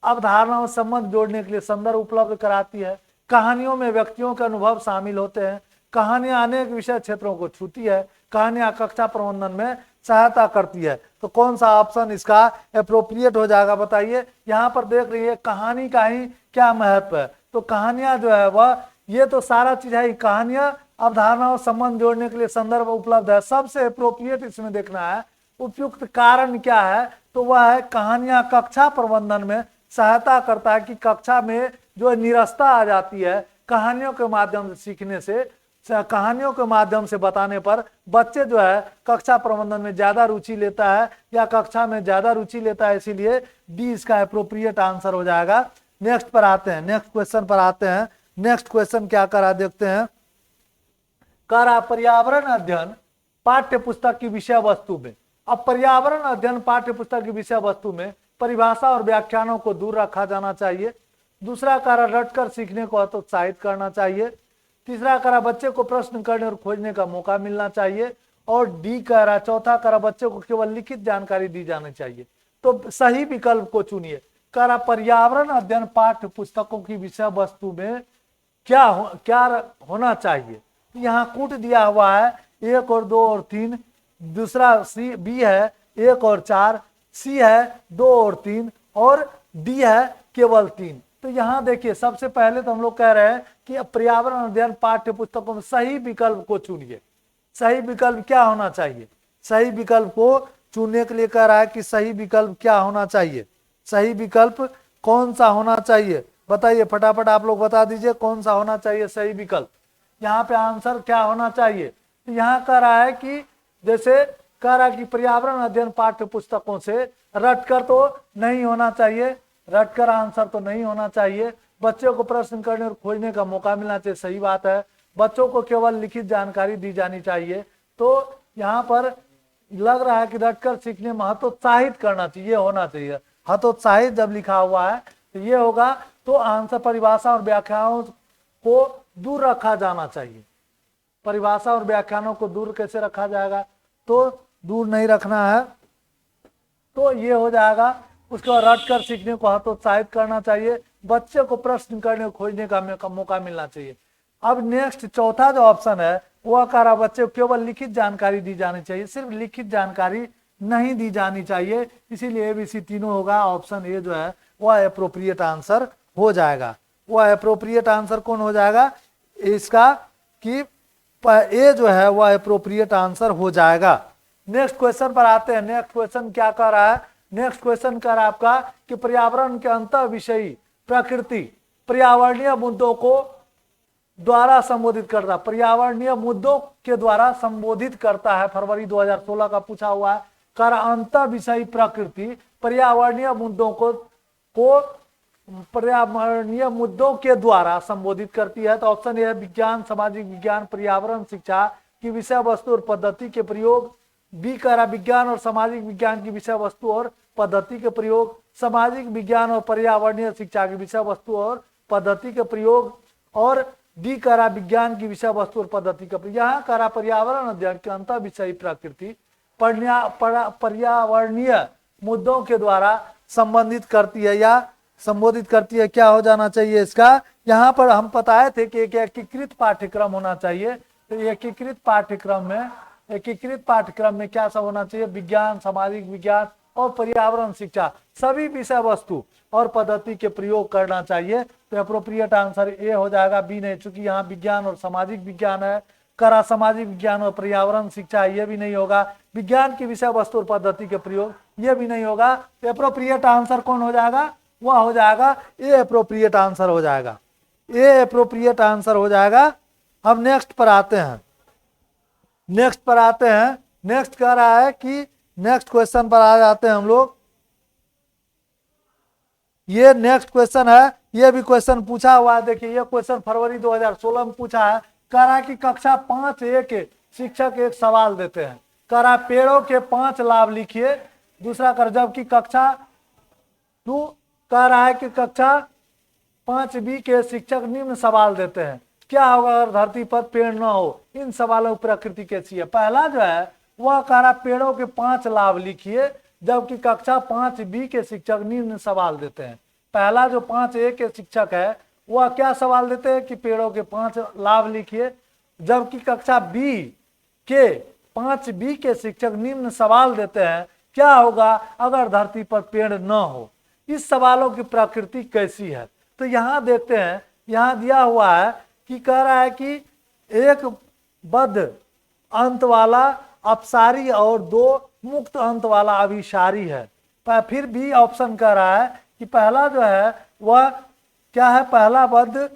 अवधारणाओं संबंध जोड़ने के लिए संदर्भ उपलब्ध कराती है। कहानियों में व्यक्तियों के अनुभव शामिल होते हैं। कहानियां अनेक विषय क्षेत्रों को छूती है। कहानियां कक्षा प्रबंधन में सहायता करती है। तो कौन सा ऑप्शन इसका एप्रोप्रिएट हो जाएगा बताइए। यहाँ पर देख रही है कहानी का ही क्या महत्व है, तो कहानियां जो है वह, ये तो सारा चीज है, कहानियां अवधारणाओं संबंध जोड़ने के लिए संदर्भ उपलब्ध है। सबसे एप्रोप्रिएट इसमें देखना है उपयुक्त कारण क्या है, तो वह है कहानियां कक्षा प्रबंधन में सहायता करता है कि कक्षा में जो निरस्ता आ जाती है कहानियों के माध्यम से सीखने से, कहानियों के माध्यम से बताने पर बच्चे जो है कक्षा प्रबंधन में ज्यादा रुचि लेता है या कक्षा में ज्यादा रुचि लेता है, इसीलिए डी इसका एप्रोप्रिएट आंसर हो जाएगा। नेक्स्ट पर आते हैं, नेक्स्ट क्वेश्चन पर आते हैं। नेक्स्ट क्वेश्चन क्या करा देखते हैं। करा पर्यावरण अध्ययन पाठ्य पुस्तक की विषय वस्तु में। अब पर्यावरण अध्ययन पाठ्य पुस्तक की विषय वस्तु में परिभाषा और व्याख्यानों को दूर रखा जाना चाहिए। दूसरा कार्य रटकर सीखने को हतोत्साहित करना चाहिए। तीसरा कार्य बच्चे को प्रश्न करने और खोजने का मौका मिलना चाहिए। और डी कह रहा, चौथा कार्य बच्चे को केवल लिखित जानकारी दी जानी चाहिए। तो सही विकल्प को चुनिए। कह रहा पर्यावरण अध्ययन पाठ्य पुस्तकों की विषय वस्तु में क्या होना चाहिए। यहाँ कूट दिया हुआ है 1 और 2 और 3, दूसरा सी बी है 1 और 4, सी है 2 और 3 और डी है केवल 3। तो यहाँ देखिए सबसे पहले तो हम लोग कह रहे हैं कि पर्यावरण अध्ययन पाठ्य पुस्तकों में सही विकल्प को चुनिए। सही विकल्प क्या होना चाहिए, सही विकल्प को चुनने के लिए कह रहा है कि सही विकल्प क्या होना चाहिए, सही विकल्प कौन सा होना चाहिए बताइए फटाफट आप लोग बता दीजिए कौन सा होना चाहिए सही विकल्प। यहाँ पे आंसर क्या होना चाहिए, तो यहाँ कह रहा है कि जैसे कह रहा है कि पर्यावरण अध्ययन पाठ्य पुस्तकों से रटकर तो नहीं होना चाहिए, रटकर आंसर तो नहीं होना चाहिए। बच्चों को प्रश्न करने और खोजने का मौका मिलना चाहिए, सही बात है। बच्चों को केवल लिखित जानकारी दी जानी चाहिए। तो यहाँ पर लग रहा है कि रटकर सीखने में हतोत्साहित करना चाहिए, होना चाहिए। हतोत्साहित जब लिखा हुआ है तो ये होगा। तो आंसर परिभाषा और व्याख्याओं को दूर रखा जाना चाहिए। परिभाषा और व्याख्यानों को दूर कैसे रखा जाएगा, तो दूर नहीं रखना है, तो ये हो जाएगा। उसके बाद रटकर सीखने को हतोत्साहित करना चाहिए। बच्चे को प्रश्न करने और खोजने का मौका मिलना चाहिए। अब नेक्स्ट चौथा जो ऑप्शन है वह कह रहा बच्चे को केवल लिखित जानकारी दी जानी चाहिए, सिर्फ लिखित जानकारी नहीं दी जानी चाहिए, इसीलिए एबीसी तीनों होगा। ऑप्शन ए जो है वह एप्रोप्रिएट आंसर हो जाएगा। वह एप्रोप्रिएट आंसर कौन हो जाएगा इसका, कि ए जो है वह एप्रोप्रिएट आंसर हो जाएगा। नेक्स्ट क्वेश्चन पर आते हैं। नेक्स्ट क्वेश्चन क्या कर रहा है, नेक्स्ट क्वेश्चन कर रहा है आपका कि पर्यावरण के अंतः विषयी प्रकृति पर्यावरणीय मुद्दों को द्वारा संबोधित करता है, पर्यावरणीय मुद्दों के द्वारा संबोधित करता है। फरवरी 2016 का पूछा हुआ है। कर अंतः विषयी प्रकृति पर्यावरणीय मुद्दों को पर्यावरणीय मुद्दों के द्वारा संबोधित करती है। तो ऑप्शन ए है विज्ञान सामाजिक विज्ञान पर्यावरण शिक्षा की विषय वस्तु और पद्धति के प्रयोग। बी कह रहा विज्ञान और सामाजिक विज्ञान की विषय वस्तु और पद्धति के प्रयोग, सामाजिक विज्ञान और पर्यावरणीय शिक्षा की विषय वस्तु और पद्धति के प्रयोग। और डी कह रहा विज्ञान की विषय वस्तु और पद्धति का प्रयोग। यहाँ कह रहा पर्यावरण अध्ययन के अंतः विषयी प्रकृति पर्यावरणीय मुद्दों के द्वारा संबंधित करती है या संबोधित करती है। क्या हो जाना चाहिए इसका, यहाँ पर हम बताए थे कि एक एकीकृत पाठ्यक्रम होना चाहिए। तो एकीकृत पाठ्यक्रम में क्या सब होना चाहिए, विज्ञान सामाजिक विज्ञान और पर्यावरण शिक्षा सभी विषय वस्तु और पद्धति के प्रयोग करना चाहिए। तो एप्रोप्रिएट आंसर ए हो जाएगा, बी नहीं, चूंकि यहाँ विज्ञान और सामाजिक विज्ञान है। करा सामाजिक विज्ञान और पर्यावरण शिक्षा ये भी नहीं होगा। विज्ञान की विषय वस्तु और पद्धति के प्रयोग ये भी नहीं होगा। तो एप्रोप्रिएट आंसर कौन हो जाएगा, वह हो जाएगा ए एप्रोप्रिएट आंसर हो जाएगा, ए एप्रोप्रिएट आंसर हो जाएगा। अब नेक्स्ट पर आते हैं, नेक्स्ट पर आते हैं। नेक्स्ट कह रहा है कि नेक्स्ट क्वेश्चन पर आ जाते हैं हम लोग। ये नेक्स्ट क्वेश्चन है, ये भी क्वेश्चन पूछा हुआ है। देखिए ये क्वेश्चन फरवरी 2016 में पूछा है। कह रहा है कि कक्षा 5A के शिक्षक एक सवाल देते हैं। कह रहा पेड़ों के 5 लाभ लिखिए। दूसरा कर जबकि कक्षा 2 कह रहा है कि कक्षा 5B के शिक्षक निम्न सवाल देते हैं, क्या होगा अगर धरती पर पेड़ न हो, इन सवालों की प्रकृति कैसी है। पहला जो है वह कह रहा पेड़ों के 5 लाभ लिखिए, जबकि कक्षा 5B के शिक्षक निम्न सवाल देते हैं। पहला जो 5A के शिक्षक है वह क्या सवाल देते हैं कि पेड़ों के 5 लाभ लिखिए, जबकि कक्षा B के 5B के शिक्षक निम्न सवाल देते हैं, क्या होगा अगर धरती पर पेड़ न हो? इस सवालों की प्रकृति कैसी है? तो यहाँ देखते हैं, यहाँ दिया हुआ है कि कह रहा है कि एक बद्ध अंत वाला अपसारी और 2 मुक्त अंत वाला अभिसारी है। फिर भी ऑप्शन कह रहा है कि पहला जो है वह क्या है, पहला बद्ध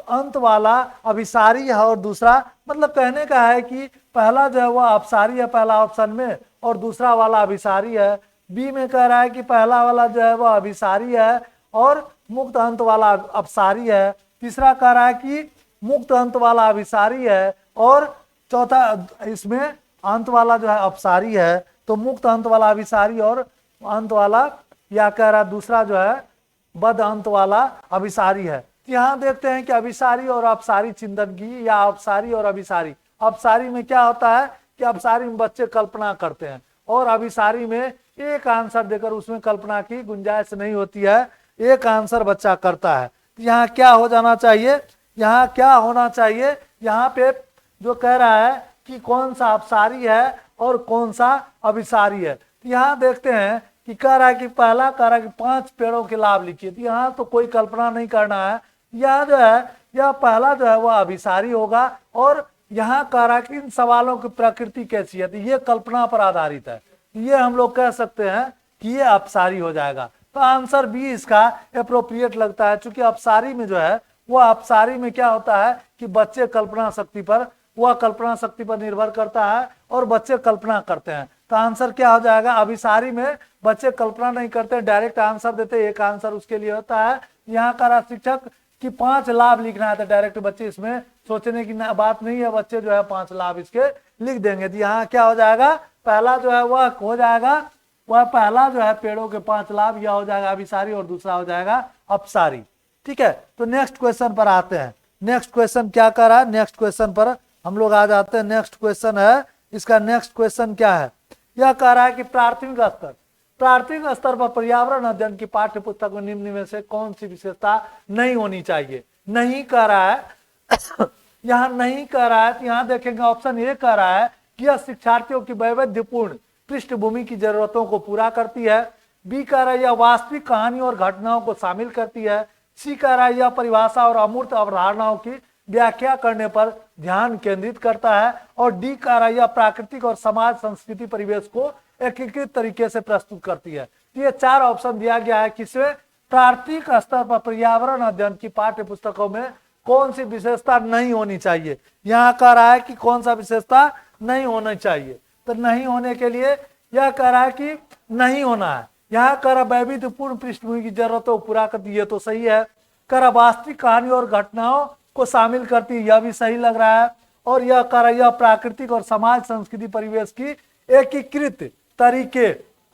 अंत वाला अभिसारी है और दूसरा, मतलब कहने का है कि पहला जो है वह अपसारी है पहला ऑप्शन में, और दूसरा वाला अभिसारी है। बी में कह रहा है कि पहला वाला जो है वह अभिसारी है और मुक्त अंत वाला अपसारी है। तीसरा कह रहा है कि मुक्त अंत वाला अभिसारी है और चौथा इसमें अंत वाला जो है अपसारी है। तो मुक्त अंत वाला अभिसारी और अंत वाला, या कह रहा दूसरा जो है बद्ध अंत वाला अभिसारी है। यहाँ देखते हैं कि अभिसारी और अपसारी चिंतन की, या अपसारी और अभिसारी। अपसारी में क्या होता है कि अपसारी में बच्चे कल्पना करते हैं और अभिसारी में एक आंसर देकर उसमें कल्पना की गुंजाइश नहीं होती है, एक आंसर बच्चा करता है। तो यहाँ क्या हो जाना चाहिए, यहाँ क्या होना चाहिए, यहाँ पे जो कह रहा है कि कौन सा अपसारी है और कौन सा अभिसारी है। तो यहाँ देखते हैं कि कह रहा है कि पहला कह रहा है कि 5 पेड़ों के लाभ लिखिए। तो यहाँ तो कोई कल्पना नहीं करना है, यह जो है यह पहला जो है वह अभिसारी होगा। और यहाँ कह रहा है कि इन सवालों की प्रकृति कैसी है, तो ये कल्पना पर आधारित है, ये हम लोग कह सकते हैं कि ये अपसारी हो जाएगा। तो आंसर बी इसका एप्रोप्रिएट लगता है, क्योंकि अपसारी में जो है वह अपसारी में क्या होता है कि बच्चे कल्पना शक्ति पर, वह कल्पना शक्ति पर निर्भर करता है और बच्चे कल्पना करते हैं। तो आंसर क्या हो जाएगा, अभिसारी में बच्चे कल्पना नहीं करते, डायरेक्ट आंसर देते, एक आंसर उसके लिए होता है। यहाँ का शिक्षक कि 5 लाभ लिखना है, तो डायरेक्ट बच्चे इसमें सोचने की बात नहीं है, बच्चे जो है 5 लाभ इसके लिख देंगे। तो यहाँ क्या हो जाएगा, पहला जो है वह हो जाएगा, वह पहला जो है पेड़ों के 5 लाभ, यह हो जाएगा अभिसारी और दूसरा हो जाएगा अपसारी। ठीक है, तो नेक्स्ट क्वेश्चन पर आते हैं। नेक्स्ट क्वेश्चन क्या कर रहा है, नेक्स्ट क्वेश्चन पर हम लोग आ जाते हैं। नेक्स्ट क्वेश्चन है, इसका नेक्स्ट क्वेश्चन क्या है, यह कह रहा है कि प्राथमिक स्तर पर पर्यावरण अध्ययन की पाठ्य पुस्तक में निम्न में से कौन सी विशेषता नहीं होनी चाहिए? नहीं कह रहा है यहाँ नहीं कह रहा है। तो यहाँ देखेंगे ऑप्शन ए कह रहा है कि यह शिक्षार्थियों की वैविध्यपूर्ण पृष्ठभूमि की जरूरतों को पूरा करती है। बी कह रहा है यह वास्तविक कहानी और घटनाओं को शामिल करती है। सी कह रहा है यह परिभाषा और अमूर्त अवधारणाओं की व्याख्या करने पर ध्यान केंद्रित करता है। और डी कह रहा है यह प्राकृतिक और समाज संस्कृति परिवेश को एकीकृत तरीके से प्रस्तुत करती है। तो ये 4 ऑप्शन दिया गया है, किसमें, प्राथमिक स्तर पर पर्यावरण अध्ययन की पाठ्य पुस्तकों में कौन सी विशेषता नहीं होनी चाहिए। यहाँ कह रहा है कि कौन सा विशेषता नहीं होना चाहिए, तो नहीं होने के लिए यह कह रहा है कि नहीं होना है। यहाँ कह रहा वैविध्यपूर्ण पृष्ठभूमि की जरूरतों को पूरा करती है, तो सही है। कह रहा वास्तविक कहानी और घटनाओं को शामिल करती है, यह भी सही लग रहा है। और यह कह रहा यह प्राकृतिक और समाज संस्कृति परिवेश की एकीकृत तरीके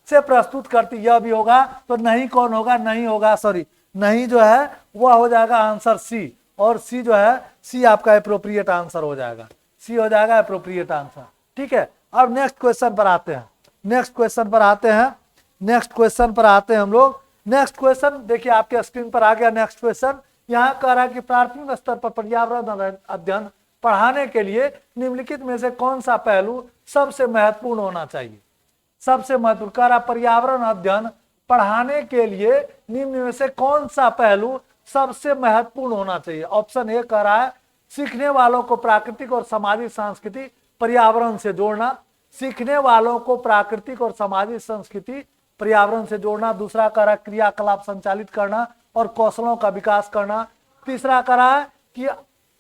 से प्रस्तुत करती, यह भी होगा। तो नहीं कौन होगा, नहीं होगा, सॉरी नहीं जो है वह हो जाएगा आंसर सी। और सी जो है, सी आपका एप्रोप्रिएट आंसर हो जाएगा, सी हो जाएगा एप्रोप्रिएट आंसर। ठीक है, अब नेक्स्ट क्वेश्चन पर आते हैं। नेक्स्ट क्वेश्चन पर आते हैं, नेक्स्ट क्वेश्चन पर आते हैं हम लोग। नेक्स्ट क्वेश्चन देखिए आपके स्क्रीन पर आ गया। नेक्स्ट क्वेश्चन यहाँ कह रहा है कि प्राथमिक स्तर पर पर्यावरण अध्ययन पढ़ाने के लिए निम्नलिखित में से कौन सा पहलू सबसे महत्वपूर्ण होना चाहिए? सबसे महत्वपूर्ण कह रहा पर्यावरण अध्ययन पढ़ाने के लिए निम्न में से कौन सा पहलू सबसे महत्वपूर्ण होना चाहिए? ऑप्शन ए कह रहा है सीखने वालों को प्राकृतिक और सामाजिक सांस्कृतिक पर्यावरण से जोड़ना। सीखने वालों को प्राकृतिक और सामाजिक संस्कृति पर्यावरण से जोड़ना। दूसरा कह रहा है क्रियाकलाप संचालित करना और कौशलों का विकास करना। तीसरा कह रहा है कि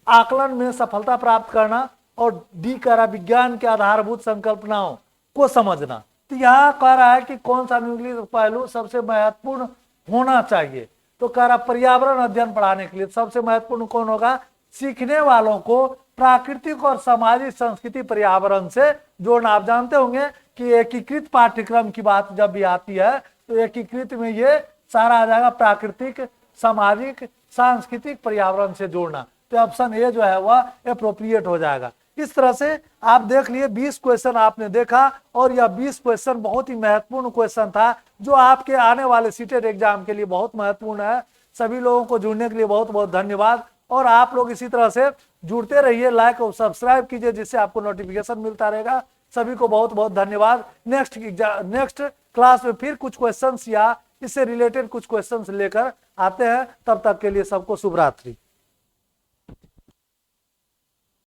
आकलन में सफलता प्राप्त करना। और डी कह रहा है विज्ञान के आधारभूत संकल्पनाओं को समझना। तो यहाँ कह रहा है कि कौन सा निम्नलिखित पहलू सबसे महत्वपूर्ण होना चाहिए? तो कह रहा पर्यावरण अध्ययन पढ़ाने के लिए सबसे महत्वपूर्ण कौन होगा? सीखने वालों को प्राकृतिक और सामाजिक संस्कृति पर्यावरण से जोड़ना। आप जानते होंगे कि एकीकृत पाठ्यक्रम की बात जब भी आती है तो एकीकृत में ये सारा आ जाएगा, प्राकृतिक, सामाजिक, सांस्कृतिक पर्यावरण से जोड़ना। तो ऑप्शन ए जो है वह एप्रोप्रिएट हो जाएगा। इस तरह से आप देख लिए 20 क्वेश्चन आपने देखा, और यह 20 क्वेश्चन बहुत ही महत्वपूर्ण क्वेश्चन था जो आपके आने वाले सीटेट एग्जाम के लिए बहुत महत्वपूर्ण है। सभी लोगों को जुड़ने के लिए बहुत बहुत धन्यवाद। और आप लोग इसी तरह से जुड़ते रहिए, लाइक और सब्सक्राइब कीजिए जिससे आपको नोटिफिकेशन मिलता रहेगा। सभी को बहुत बहुत धन्यवाद। नेक्स्ट क्लास में फिर कुछ क्वेश्चंस या इससे रिलेटेड कुछ क्वेश्चंस लेकर आते हैं। तब तक के लिए सबको शुभ रात्रि।